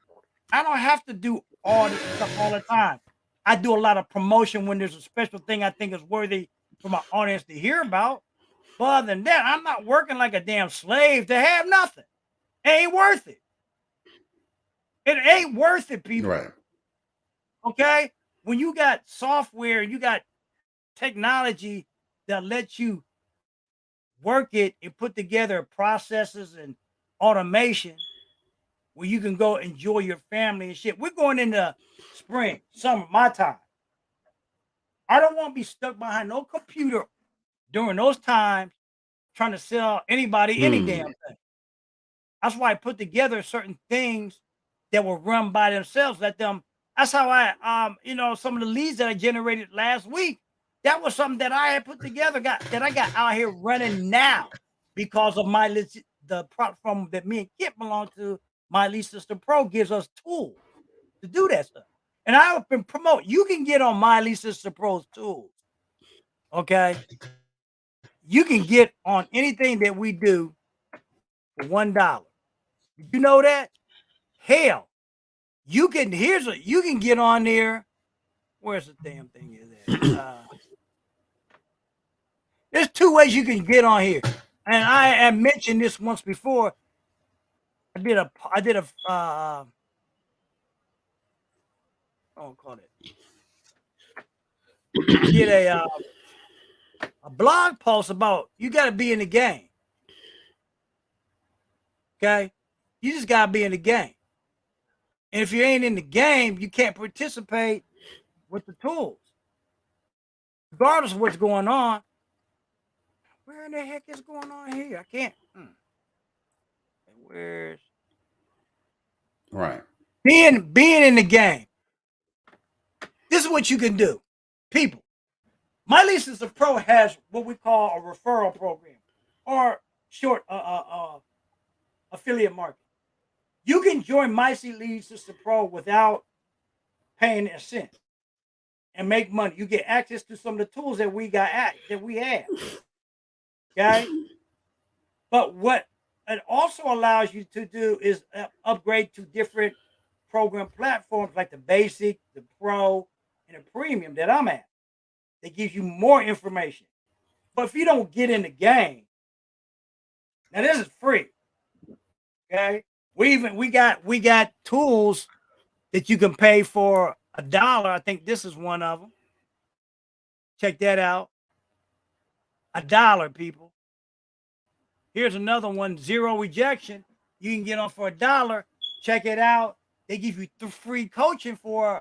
[SPEAKER 1] I don't have to do all this stuff all the time. I do a lot of promotion when there's a special thing I think is worthy for my audience to hear about. But other than that, I'm not working like a damn slave to have nothing. It ain't worth it. It ain't worth it, people.
[SPEAKER 2] Right.
[SPEAKER 1] Okay? When you got software, you got technology that lets you work it and put together processes and automation where you can go enjoy your family and shit. We're going into spring, summer, my time. I don't want to be stuck behind no computer during those times trying to sell anybody any damn
[SPEAKER 2] Mm.
[SPEAKER 1] thing. That's why I put together certain things that will run by themselves. Let them. That's how some of the leads that I generated last week. That was something that I had put together, I got out here running now because of the platform that me and Kit belong to. My Lead System Pro gives us tools to do that stuff, and I've been promote. You can get on My Lead System Pro's tools. Okay, you can get on anything that we do for $1. Did you know that? Hell, you can get on there. Where's the damn thing is at? There's two ways you can get on here. And I have mentioned this once before. I did a oh call it. I did a blog post about you got to be in the game. Okay? You just got to be in the game. And if you ain't in the game, you can't participate with the tools. Regardless of what's going on. Where in the heck is going on here? I can't. Where's
[SPEAKER 2] Right.
[SPEAKER 1] being in the game? This is what you can do, people. My License Pro has what we call a referral program, or short affiliate marketing. You can join My License Pro without paying a cent and make money. You get access to some of the tools that we have. Okay, but what it also allows you to do is upgrade to different program platforms like the basic, the pro, and the premium that I'm at. That gives you more information. But if you don't get in the game, now this is free. Okay. We got tools that you can pay for $1. I think this is one of them. Check that out. $1, people. Here's another one, zero rejection. You can get on for $1. Check it out. They give you free coaching for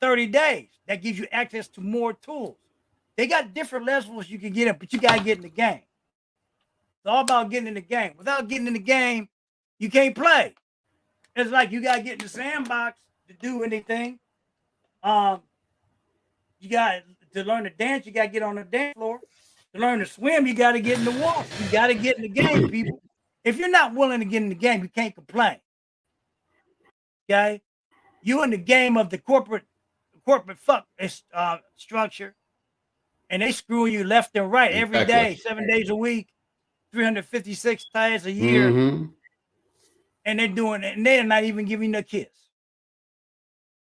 [SPEAKER 1] 30 days. That gives you access to more tools. They got different levels you can get in, but you got to get in the game. It's all about getting in the game. Without getting in the game, you can't play. It's like you got to get in the sandbox to do anything. You got to learn to dance. You got to get on the dance floor. To learn to swim, you got to get in the water. You got to get in the game, people. If you're not willing to get in the game, you can't complain. Okay, you in the game of the corporate fuck structure, and they screw you left and right every day, 7 days a week, 356 times a year, and they're doing it, and they're not even giving you a kiss.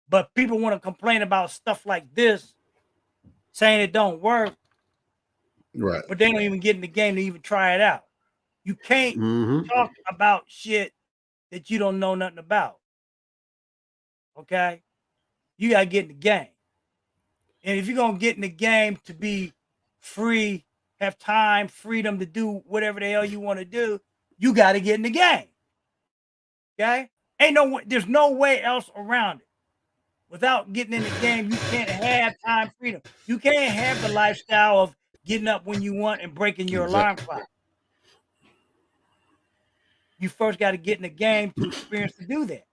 [SPEAKER 1] But people want to complain about stuff like this, saying it don't work,
[SPEAKER 2] right?
[SPEAKER 1] But they don't even get in the game to even try it out. You can't talk about shit that you don't know nothing about. Okay, you gotta get in the game, and if you're gonna get in the game to be free, have time, freedom to do whatever the hell you want to do, you got to get in the game. Okay, there's no way else around it. Without getting in the game, you can't have time freedom. You can't have the lifestyle of getting up when you want and breaking your alarm clock. You first got to get in the game to experience to do that.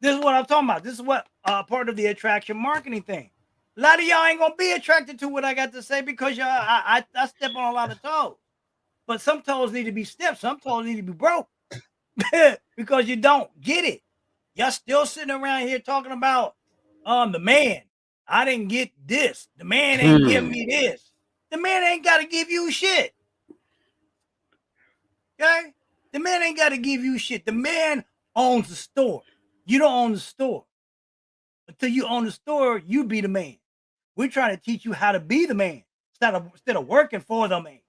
[SPEAKER 1] This is what I'm talking about. This is what part of the attraction marketing thing. A lot of y'all ain't gonna be attracted to what I got to say because I step on a lot of toes. But some toes need to be stepped. Some toes need to be broke because you don't get it. Y'all still sitting around here talking about the man. I didn't get this. The man ain't give me this. The man ain't got to give you shit. Okay? The man ain't got to give you shit. The man owns the store. You don't own the store. Until you own the store, you be the man. We're trying to teach you how to be the man instead of working for the man.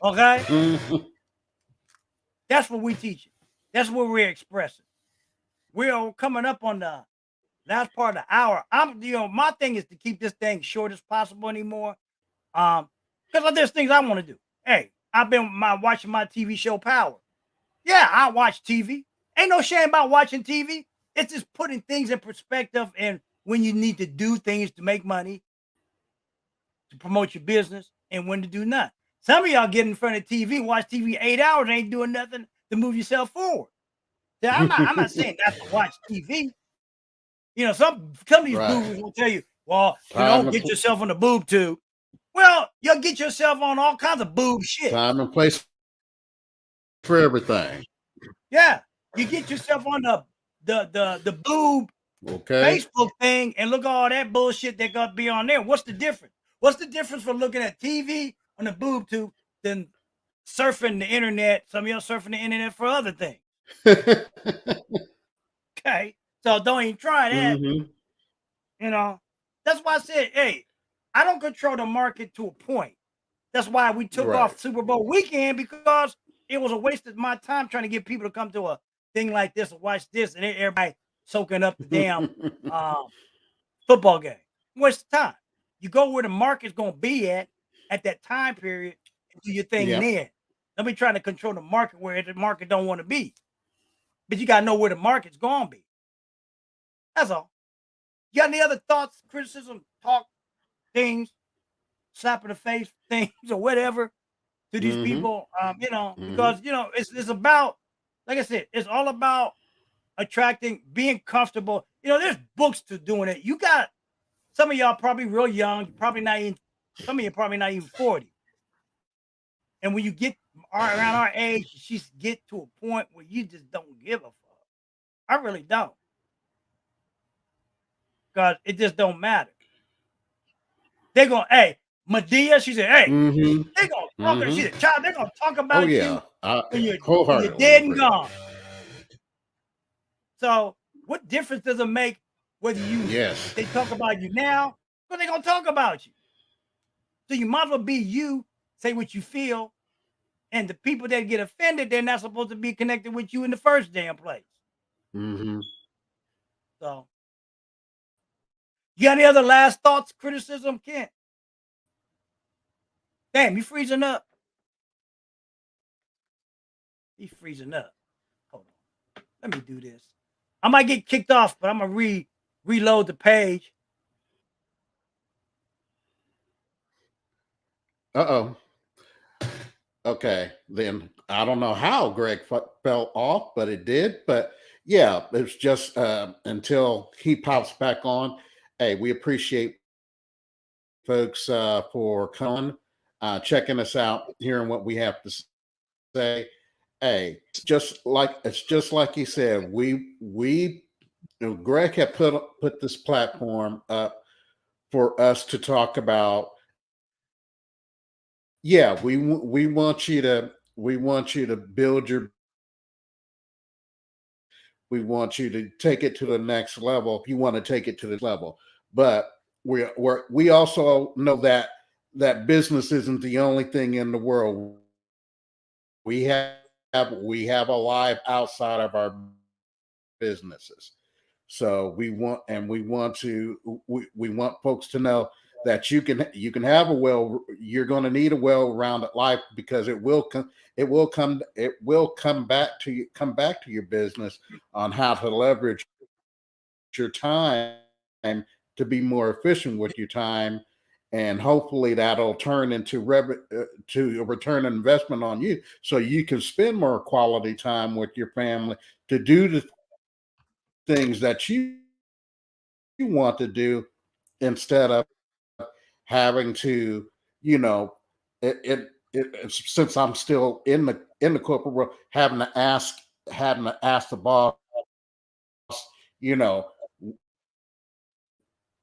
[SPEAKER 1] Okay? That's what we teach. That's what we're expressing. We're coming up on the last part of the hour. My thing is to keep this thing short as possible anymore. Because there's things I want to do. Hey, I've been watching my TV show Power. Yeah, I watch TV. Ain't no shame about watching TV. It's just putting things in perspective and when you need to do things to make money, to promote your business, and when to do nothing. Some of y'all get in front of TV, watch TV 8 hours, ain't doing nothing to move yourself forward. So I'm not saying not to watch TV. Some of these boobs will tell you, well, get yourself on the boob tube. Well, you'll get yourself on all kinds of boob shit.
[SPEAKER 2] Time and place for everything.
[SPEAKER 1] Yeah, you get yourself on the boob Facebook thing and look at all that bullshit that got to be on there. What's the difference? What's the difference from looking at TV on the boob tube than surfing the internet? Some of y'all surfing the internet for other things. Okay, so don't even try that. That's why I said, hey, I don't control the market to a point. That's why we took off Super Bowl weekend, because it was a waste of my time trying to get people to come to a thing like this and watch this, and everybody soaking up the damn football game. Waste of time. You go where the market's going to be at that time period and do your thing then. Don't be trying to control the market where the market don't want to be. But you gotta know where the market's gonna be. That's all. You got any other thoughts, criticism, talk, things, slap in the face, things, or whatever to these people? Because it's about, like I said, it's all about attracting, being comfortable. There's books to doing it. You got some of y'all probably real young, probably not even some of you probably not even 40. And when you get around our age, you get to a point where you just don't give a fuck. I really don't. Because it just don't matter. They're going, hey, Medea, she said, hey, they're going to talk, she said, child, they're going to talk about you when you're dead and gone. So what difference does it make whether they talk about you now, or they're going to talk about you? So you might as well be you, say what you feel, and the people that get offended, they're not supposed to be connected with you in the first damn place. So, you got any other last thoughts, criticism, Kent? Damn, you freezing up. He's freezing up. Hold on. Let me do this. I might get kicked off, but I'm gonna reload the page.
[SPEAKER 2] Okay, then I don't know how Greg fell off, but it did. But yeah, it's just until he pops back on. Hey, we appreciate folks for coming, checking us out, hearing what we have to say. Hey, it's just like you said. Greg had put this platform up for us to talk about. Yeah, we want you to build your. We want you to take it to the next level. If you want to take it to the level, but we also know that business isn't the only thing in the world. We have a life outside of our businesses. So we want folks to know that you can have you're going to need a well-rounded life, because it will come back to your business on how to leverage your time to be more efficient with your time, and hopefully that'll turn into to a return on investment on you, so you can spend more quality time with your family to do the things that you want to do, instead of having to, since I'm still in the corporate world, having to ask the boss, you know,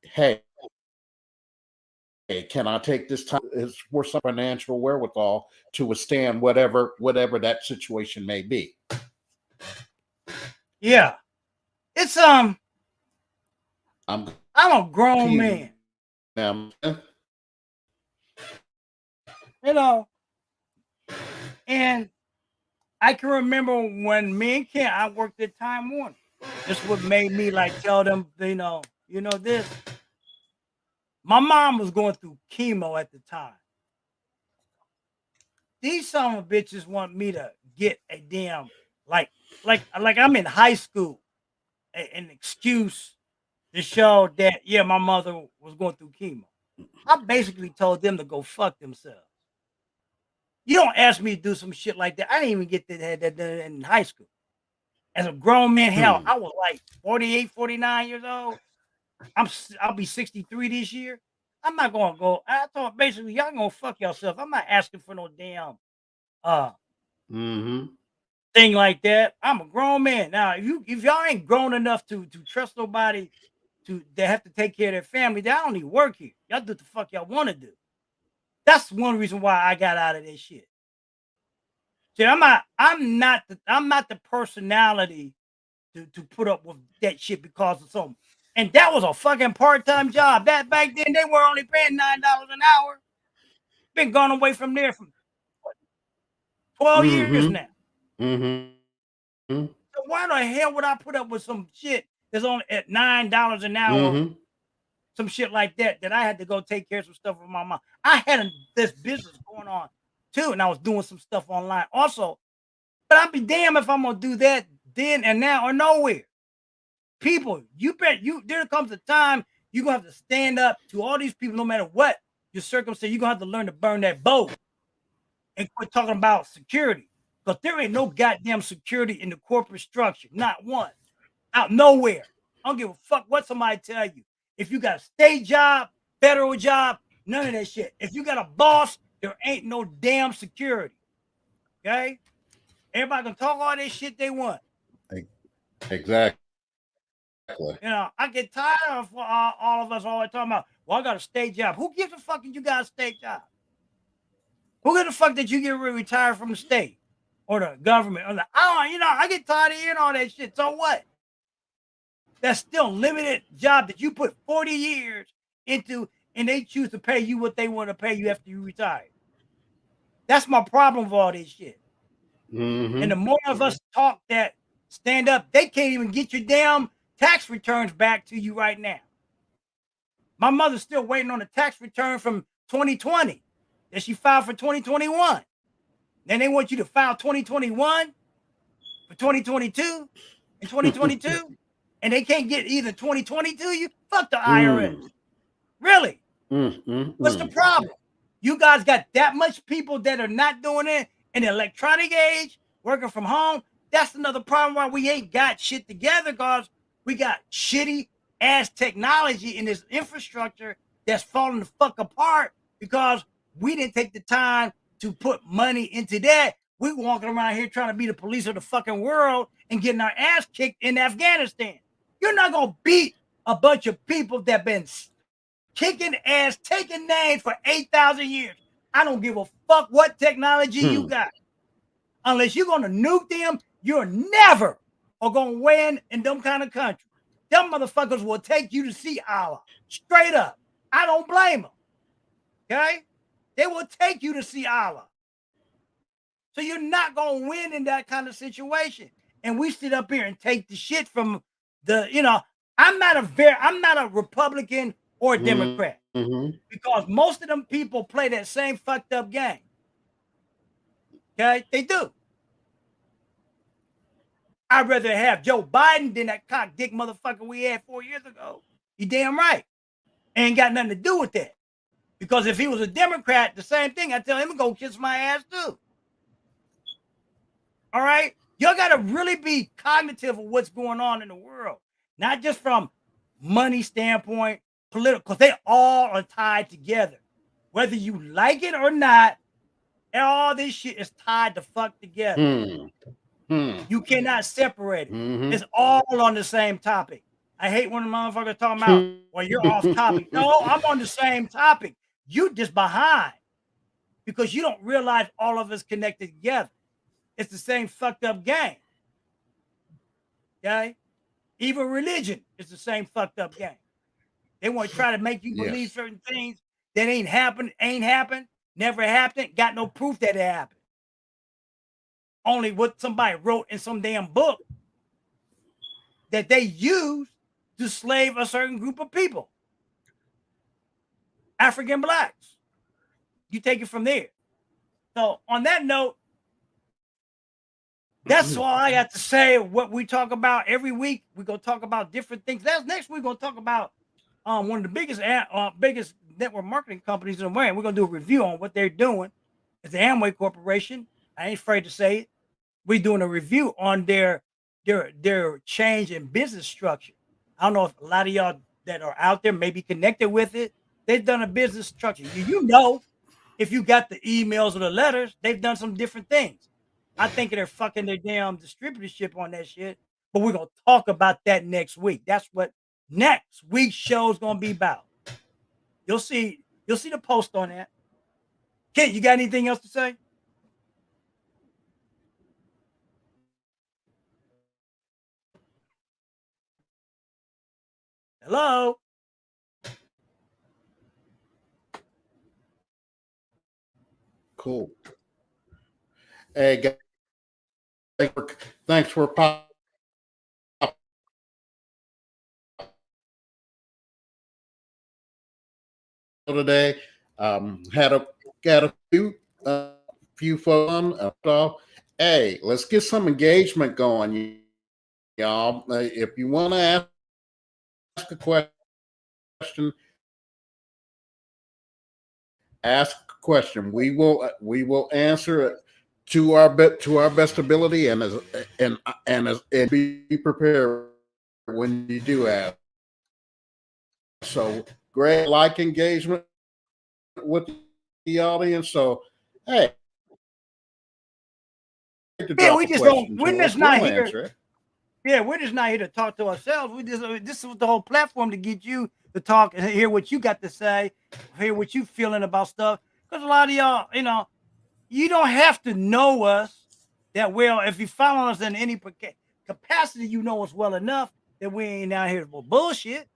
[SPEAKER 2] hey, can I take this time? Is for some financial wherewithal to withstand whatever that situation may be.
[SPEAKER 1] Yeah, it's I'm a grown man. And I can remember when me and Ken, I worked at Time Warner. This what made me like tell them, this. My mom was going through chemo at the time. These son of bitches want me to get a damn like I'm in high school, an excuse to show that my mother was going through chemo. I basically told them to go fuck themselves. You don't ask me to do some shit like that. I didn't even get that in high school. As a grown man, hell, I was like 48, 49 years old. I'll be 63 this year. I'm not gonna go. I thought basically y'all gonna fuck yourself. I'm not asking for no damn thing like that. I'm a grown man. Now, if y'all ain't grown enough to trust nobody that have to take care of their family, then I don't need to work here. Y'all do what the fuck y'all want to do. That's one reason why I got out of this shit. See, I'm not the personality to put up with that shit because of something. And that was a fucking part-time job. That back then they were only paying $9 an hour. Been gone away from there for 12 years now. So why the hell would I put up with some shit that's only at $9 an hour? Some shit like that I had to go take care of some stuff with my mom. I had this business going on too, and I was doing some stuff online also. But I'll be damned if I'm gonna do that then and now or nowhere. People, there comes a time you're gonna have to stand up to all these people, no matter what your circumstance. You're gonna have to learn to burn that boat and quit talking about security. Because there ain't no goddamn security in the corporate structure. Not one. Out nowhere. I don't give a fuck what somebody tell you. If you got a state job, federal job, none of that shit. If you got a boss, there ain't no damn security. Okay? Everybody can talk all this shit they want.
[SPEAKER 2] Exactly.
[SPEAKER 1] You know, I get tired of all of us always talking about, well, I got a state job. Who gives a fuck that you got a state job? Who gives a fuck that you get retired from the state or the government? Or I get tired of hearing all that shit. So what? That's still limited job that you put 40 years into, and they choose to pay you what they want to pay you after you retire. That's my problem with all this shit.
[SPEAKER 2] Mm-hmm.
[SPEAKER 1] And the more of us talk that stand up, they can't even get your damn tax returns back to you right now. My mother's still waiting on a tax return from 2020 that she filed for 2021. Then they want you to file 2021 for 2022 and 2022, and they can't get either 2020 to you. Fuck the IRS. Really? What's the problem? You guys got that much people that are not doing it in the electronic age, working from home. That's another problem why we ain't got shit together, because we got shitty ass technology in this infrastructure that's falling the fuck apart because we didn't take the time to put money into that. We walking around here trying to be the police of the fucking world and getting our ass kicked in Afghanistan. You're not gonna beat a bunch of people that been kicking ass, taking names for 8,000 years. I don't give a fuck what technology you got. Unless you're going to nuke them, you're never going to win in them kind of countries. Them motherfuckers will take you to see Allah. Straight up. I don't blame them. Okay? They will take you to see Allah. So you're not going to win in that kind of situation. And we sit up here and take the shit from I'm not a Republican or a Democrat. Because most of them people play that same fucked up game. Okay? They do. I'd rather have Joe Biden than that cock dick motherfucker we had 4 years ago. You damn right. Ain't got nothing to do with that. Because if he was a Democrat, the same thing, I'd tell him to go kiss my ass too. All right? Y'all got to really be cognitive of what's going on in the world. Not just from money standpoint, political, because they all are tied together. Whether you like it or not, all this shit is tied the fuck together. You cannot separate it. It's all on the same topic. I hate when the motherfuckers talking about, well, you're off topic. No, I'm on the same topic. You just behind because you don't realize all of us connected together. It's the same fucked up game. Okay? Even religion is the same fucked up game. They want to try to make you believe certain things that ain't happened, never happened, got no proof that it happened. Only what somebody wrote in some damn book that they used to slave a certain group of people. African blacks. You take it from there. So on that note, that's all I got to say. What we talk about every week, we're gonna talk about different things. Next week, we're gonna talk about one of the biggest network marketing companies in the world. We're gonna do a review on what they're doing. It's the Amway Corporation. I ain't afraid to say it. We're doing a review on their change in business structure. I don't know if a lot of y'all that are out there may be connected with it. They've done a business structure. You know, if you got the emails or the letters, they've done some different things. I think they're fucking their damn distributorship on that shit. But we're gonna talk about that next week. That's what next week's show is gonna be about. You'll see the post on that. Kent, you got anything else to say? Hello?
[SPEAKER 2] Cool. Hey, guys, thanks for popping today. Had a few few fun. Hey, let's get some engagement going, y'all. If you want to ask a question, ask a question. We will answer it to our best ability, and be prepared when you do ask. So great engagement with the audience. So hey, to
[SPEAKER 1] Yeah,
[SPEAKER 2] drop
[SPEAKER 1] we
[SPEAKER 2] a
[SPEAKER 1] just don't.
[SPEAKER 2] question
[SPEAKER 1] We're
[SPEAKER 2] to us,
[SPEAKER 1] just not
[SPEAKER 2] we'll
[SPEAKER 1] here.
[SPEAKER 2] answer it.
[SPEAKER 1] Yeah, we're just not here to talk to ourselves. This is the whole platform to get you to talk and hear what you got to say, hear what you feeling about stuff. Because a lot of y'all, you don't have to know us that well. If you follow us in any capacity, you know us well enough that we ain't out here for bullshit.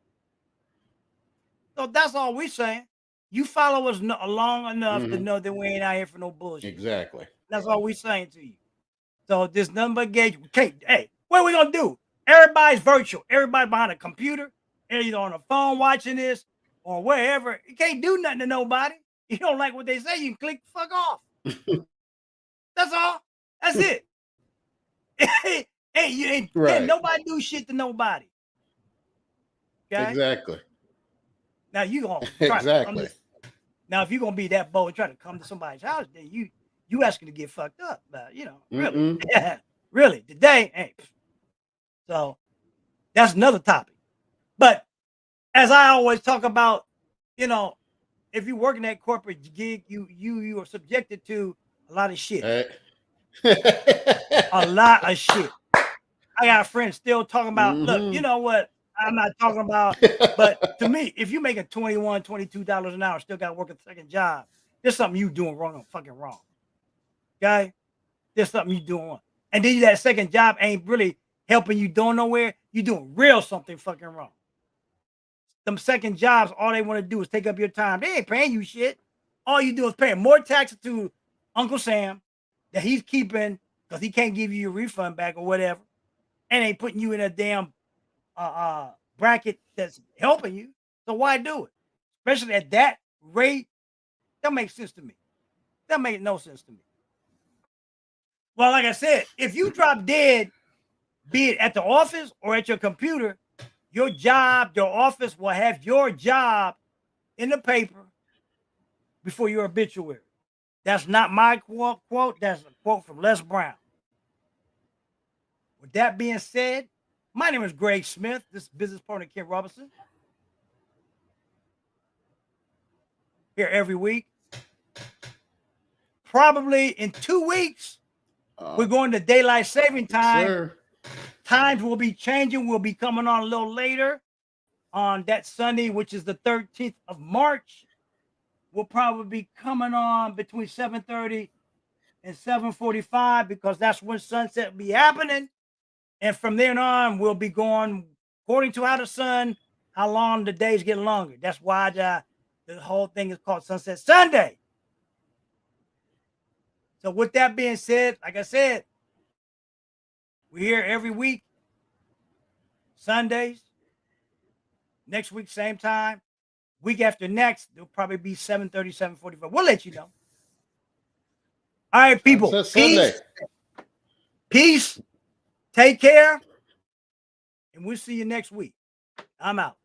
[SPEAKER 1] So that's all we're saying. You follow us long enough to know that we ain't out here for no bullshit.
[SPEAKER 2] Exactly.
[SPEAKER 1] That's all we're saying to you. So there's nothing but engagement. Hey, what are we gonna do? Everybody's virtual. Everybody behind a computer, either on a phone watching this or wherever. You can't do nothing to nobody. You don't like what they say, you can click the fuck off. That's all. That's it. Can't nobody do shit to nobody. Okay.
[SPEAKER 2] Exactly.
[SPEAKER 1] Now you gonna try to come to, now if you're gonna be that bold and try to come to somebody's house, then you asking to get fucked up. But really, really today ain't. So that's another topic. But as I always talk about, if you work in that corporate gig, you are subjected to a lot of shit. A lot of shit. I got friends still talking about, look, you know what? I'm not talking about, but to me, if you're making $21, $22 an hour, still got to work a second job, there's something you doing fucking wrong. Okay? There's something you doing wrong. And then that second job ain't really helping you doing nowhere. You doing real something fucking wrong. Them second jobs, all they want to do is take up your time. They ain't paying you shit. All you do is paying more taxes to Uncle Sam that he's keeping because he can't give you your refund back or whatever, and ain't putting you in a damn bracket that's helping you. So why do it? Especially at that rate, that makes sense to me. That makes no sense to me. Well, like I said, if you drop dead, be it at the office or at your computer, your job, your office will have your job in the paper before your obituary. That's not my quote. That's a quote from Les Brown. With that being said, my name is Greg Smith. This is business partner Ken Robinson. Here every week. Probably in 2 weeks, we're going to daylight saving time.
[SPEAKER 2] Sir.
[SPEAKER 1] Times will be changing. We'll be coming on a little later on that Sunday, which is the 13th of March. We'll probably be coming on between 7:30 and 7:45 because that's when sunset will be happening. And from then on, we'll be going according to how the sun, how long the days get longer. That's why the whole thing is called Sunset Sunday. So with that being said, like I said, we're here every week, Sundays. Next week, same time. Week after next, it'll probably be 7:30, 7:45. We'll let you know. All right, people. Peace. Peace. Take care. And we'll see you next week. I'm out.